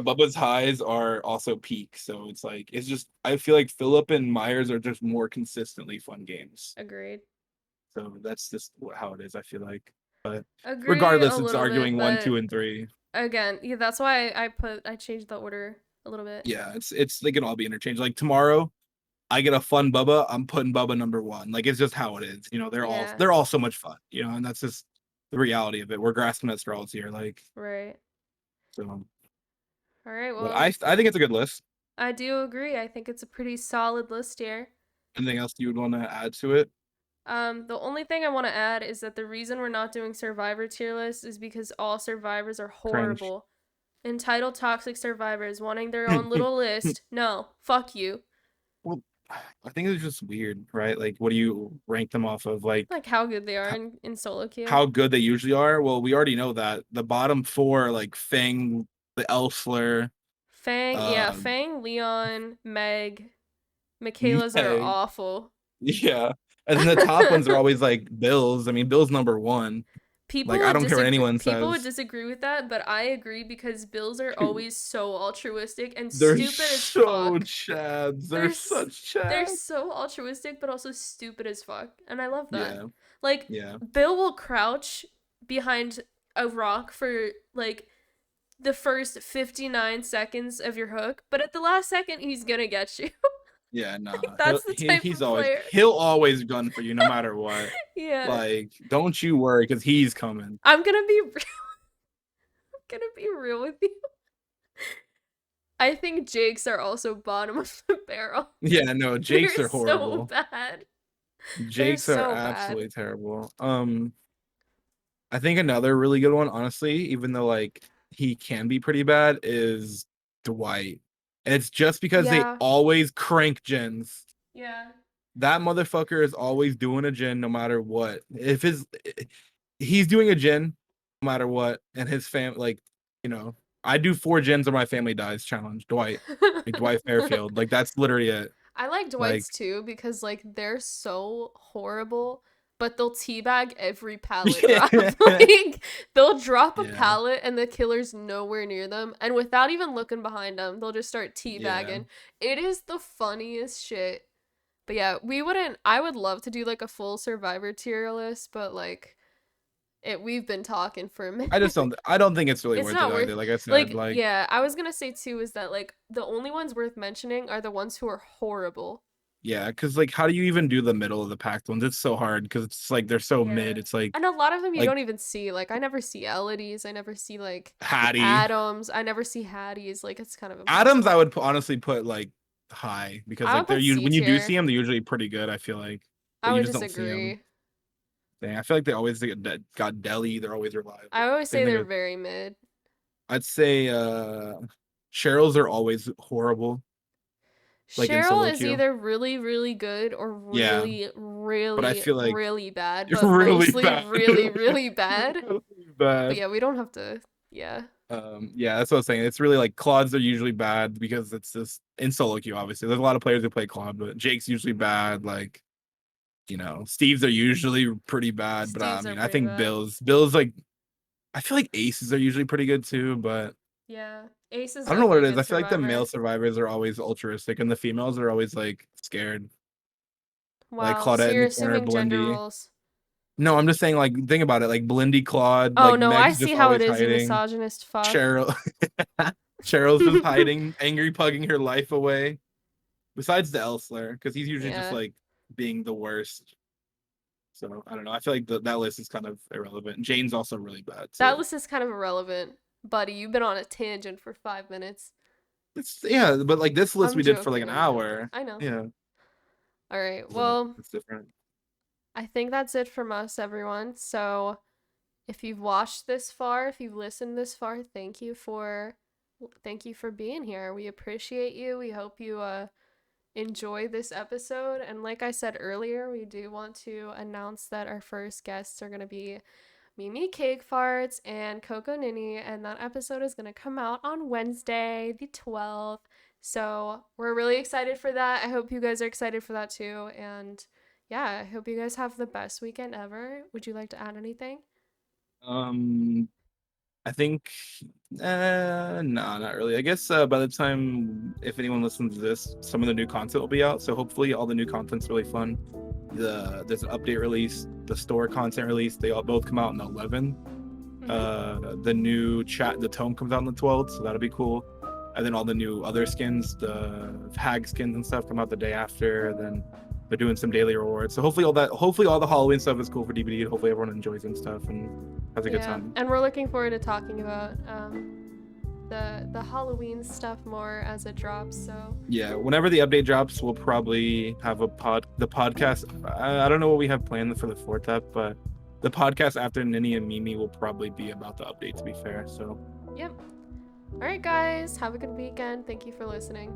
Speaker 2: Bubba's highs are also peak. So it's like it's just I feel like Philip and Myers are just more consistently fun games.
Speaker 1: Agreed.
Speaker 2: So that's just how it is, I feel like. But
Speaker 1: Agree a
Speaker 2: regardless, it's
Speaker 1: little bit,
Speaker 2: arguing one,
Speaker 1: but
Speaker 2: two, and three.
Speaker 1: again, yeah, that's why I changed the order a little bit.
Speaker 2: Yeah, it's they can all be interchanged. Like tomorrow, I get a fun Bubba, I'm putting Bubba number one. Like it's just how it is. They're all
Speaker 1: Yeah.
Speaker 2: they're all so much fun, and that's just the reality of it. We're grasping at straws here, like
Speaker 1: Right.
Speaker 2: so.
Speaker 1: All right.
Speaker 2: But I
Speaker 1: Well,
Speaker 2: I think it's a good list.
Speaker 1: I do agree. I think it's a pretty solid list here.
Speaker 2: Anything else you would want to add to it?
Speaker 1: The only thing I want to add is that the reason we're not doing Survivor tier list is because all survivors are
Speaker 2: Cringe.
Speaker 1: horrible. Entitled toxic survivors wanting their own little list. No, fuck you.
Speaker 2: Well, I think it's just weird, right? Like, what do you rank them off of? Like,
Speaker 1: Like how good they are in solo queue.
Speaker 2: how good they usually are? Well, we already know that the bottom four, like Fang, the Elfler,
Speaker 1: Fang, yeah,
Speaker 2: um,
Speaker 1: Fang, Leon, Meg, Michaela's are
Speaker 2: Meg,
Speaker 1: awful.
Speaker 2: yeah, and then the top ones are always like Bill's. I mean, Bill's number one.
Speaker 1: People
Speaker 2: Like, I
Speaker 1: would
Speaker 2: don't care what
Speaker 1: disagree.
Speaker 2: anyone
Speaker 1: People would
Speaker 2: says.
Speaker 1: disagree with that, but I agree because bills are always so altruistic and
Speaker 2: They're
Speaker 1: stupid as
Speaker 2: so
Speaker 1: fuck.
Speaker 2: chads. They're
Speaker 1: They're
Speaker 2: such
Speaker 1: they're
Speaker 2: chads.
Speaker 1: so altruistic, but also stupid as fuck, and I love that.
Speaker 2: Yeah,
Speaker 1: Like
Speaker 2: yeah,
Speaker 1: Bill will crouch behind a rock for like the first 59 seconds of your hook, but at the last second he's gonna get you.
Speaker 2: yeah.
Speaker 1: Like
Speaker 2: Nah,
Speaker 1: that's the type
Speaker 2: he's
Speaker 1: of
Speaker 2: always
Speaker 1: player.
Speaker 2: he'll always gun for you no matter what.
Speaker 1: Yeah.
Speaker 2: Like, don't you worry, because he's coming.
Speaker 1: I'm gonna be I'm gonna be real with you. I think Jakes are also bottom of the barrel.
Speaker 2: Yeah, no, Jakes
Speaker 1: They're
Speaker 2: are
Speaker 1: so
Speaker 2: horrible.
Speaker 1: bad. They're
Speaker 2: Jakes are
Speaker 1: so bad.
Speaker 2: absolutely terrible. I think another really good one, honestly, even though like he can be pretty bad, is Dwight. And it's just because they
Speaker 1: Yeah.
Speaker 2: always crank gens.
Speaker 1: Yeah.
Speaker 2: That motherfucker is always doing a gen no matter what. If he's doing a gen no matter what, and his fam like, you know, I do 4 gens or my family dies challenge. Dwight. Like Dwight Fairfield. Like that's literally it.
Speaker 1: I like
Speaker 2: Like
Speaker 1: Dwight's too because like they're so horrible, but they'll teabag every pallet drop.
Speaker 2: yeah.
Speaker 1: Like they'll drop a
Speaker 2: Yeah.
Speaker 1: pallet and the killer's nowhere near them, and without even looking behind them, they'll just start
Speaker 2: Yeah.
Speaker 1: teabagging. It is the funniest shit. But yeah, we wouldn't. I would love to do like a full Survivor tier list, but like we've been talking for a minute.
Speaker 2: I don't think it's really
Speaker 1: It's
Speaker 2: worth
Speaker 1: not
Speaker 2: it
Speaker 1: worth
Speaker 2: either. Like I said, like
Speaker 1: yeah, I was gonna say too is that like the only ones worth mentioning are the ones who are horrible.
Speaker 2: yeah, because like how do you even do the middle of the packed ones? It's so hard because it's like they're so
Speaker 1: Yeah.
Speaker 2: mid. It's like
Speaker 1: And a lot of them you
Speaker 2: like
Speaker 1: don't even see. Like I never see Elodies, I never see like
Speaker 2: Hattie.
Speaker 1: Adams, I never see Hatties. Like it's kind of
Speaker 2: Adams I
Speaker 1: impossible.
Speaker 2: would honestly put like high because
Speaker 1: I
Speaker 2: like
Speaker 1: would put C
Speaker 2: when you do see
Speaker 1: tier.
Speaker 2: them, they're usually pretty good, I feel like.
Speaker 1: I
Speaker 2: But you
Speaker 1: would
Speaker 2: just don't see them.
Speaker 1: disagree.
Speaker 2: Dang, I feel like they always got Deli, they're always
Speaker 1: I
Speaker 2: reliable.
Speaker 1: always
Speaker 2: Same
Speaker 1: say
Speaker 2: thing
Speaker 1: they're
Speaker 2: with
Speaker 1: very mid.
Speaker 2: I'd say Cheryl's are always horrible, like in
Speaker 1: Cheryl
Speaker 2: solo
Speaker 1: is
Speaker 2: queue.
Speaker 1: either really, really good or
Speaker 2: Yeah,
Speaker 1: really,
Speaker 2: but I
Speaker 1: really,
Speaker 2: feel like
Speaker 1: really bad,
Speaker 2: you're
Speaker 1: but
Speaker 2: really
Speaker 1: mostly
Speaker 2: bad.
Speaker 1: really, really bad.
Speaker 2: Really
Speaker 1: But
Speaker 2: bad.
Speaker 1: yeah, we don't have to. Yeah.
Speaker 2: Yeah, that's what I was saying. It's really like Claude's are usually bad because it's just in solo queue, obviously. There's a lot of players who play Claude, but Jake's usually bad. Like, you know, Steve's are usually pretty bad, but I
Speaker 1: Steves are
Speaker 2: mean, I
Speaker 1: pretty
Speaker 2: think
Speaker 1: bad.
Speaker 2: Bill's like, I feel like Aces are usually pretty good too, but
Speaker 1: Yeah. Ace is
Speaker 2: I don't know what
Speaker 1: definitely
Speaker 2: it
Speaker 1: a
Speaker 2: is.
Speaker 1: good
Speaker 2: I feel like the male
Speaker 1: survivor.
Speaker 2: survivors are always altruistic and the females are always like scared. Like
Speaker 1: Wow. So
Speaker 2: Claudette in
Speaker 1: you're
Speaker 2: the corner,
Speaker 1: assuming gender
Speaker 2: Blindy.
Speaker 1: roles.
Speaker 2: No, I'm just saying, like, think about it. Like Blindy, Claude,
Speaker 1: Oh
Speaker 2: like
Speaker 1: no, I
Speaker 2: Meg's
Speaker 1: see
Speaker 2: just
Speaker 1: how it
Speaker 2: always
Speaker 1: is, you
Speaker 2: hiding.
Speaker 1: misogynist fuck.
Speaker 2: Cheryl, Cheryl's just hiding, angry pugging her life away. Besides the Elsler, because he's usually just
Speaker 1: Yeah.
Speaker 2: like being the worst. So I don't know. I feel like that list is kind of irrelevant. Jane's also really bad
Speaker 1: That
Speaker 2: too.
Speaker 1: list is kind of irrelevant. Buddy, you've been on a tangent for 5 minutes.
Speaker 2: It's yeah, but like this list
Speaker 1: I'm
Speaker 2: we did for like
Speaker 1: joking,
Speaker 2: an
Speaker 1: I'm joking.
Speaker 2: hour.
Speaker 1: I know.
Speaker 2: Yeah,
Speaker 1: Alright,
Speaker 2: but
Speaker 1: well,
Speaker 2: it's different.
Speaker 1: I think that's it from us, everyone. So if you've watched this far, if you've listened this far, thank you for being here. We appreciate you. We hope you enjoy this episode. And like I said earlier, we do want to announce that our first guests are going to be Mimicakefarts and Coconinny, and that episode is going to come out on Wednesday, the 12th. So we're really excited for that. I hope you guys are excited for that too. And yeah, I hope you guys have the best weekend ever. Would you like to add anything?
Speaker 2: Um, I think, no, not really. I guess by the time if anyone listens to this, some of the new content will be out. So hopefully, all the new content's really fun. There's an update release, the store content release. They all both come out on the 11th. The new the tome comes out on the 12th, so that'll be cool. And then all the new other skins, the hag skins and stuff, come out the day after. And then they're doing some daily rewards. So hopefully all the Halloween stuff is cool for DBD. Hopefully everyone enjoys and stuff and has a good time.
Speaker 1: And we're looking forward to talking about the Halloween stuff more as it drops. So
Speaker 2: Yeah, whenever the update drops, we'll probably have the podcast. I don't know what we have planned for the fourth up, but the podcast after Ninny and Mimi will probably be about the update. To be fair, so
Speaker 1: yep. All right, guys, have a good weekend. Thank you for listening.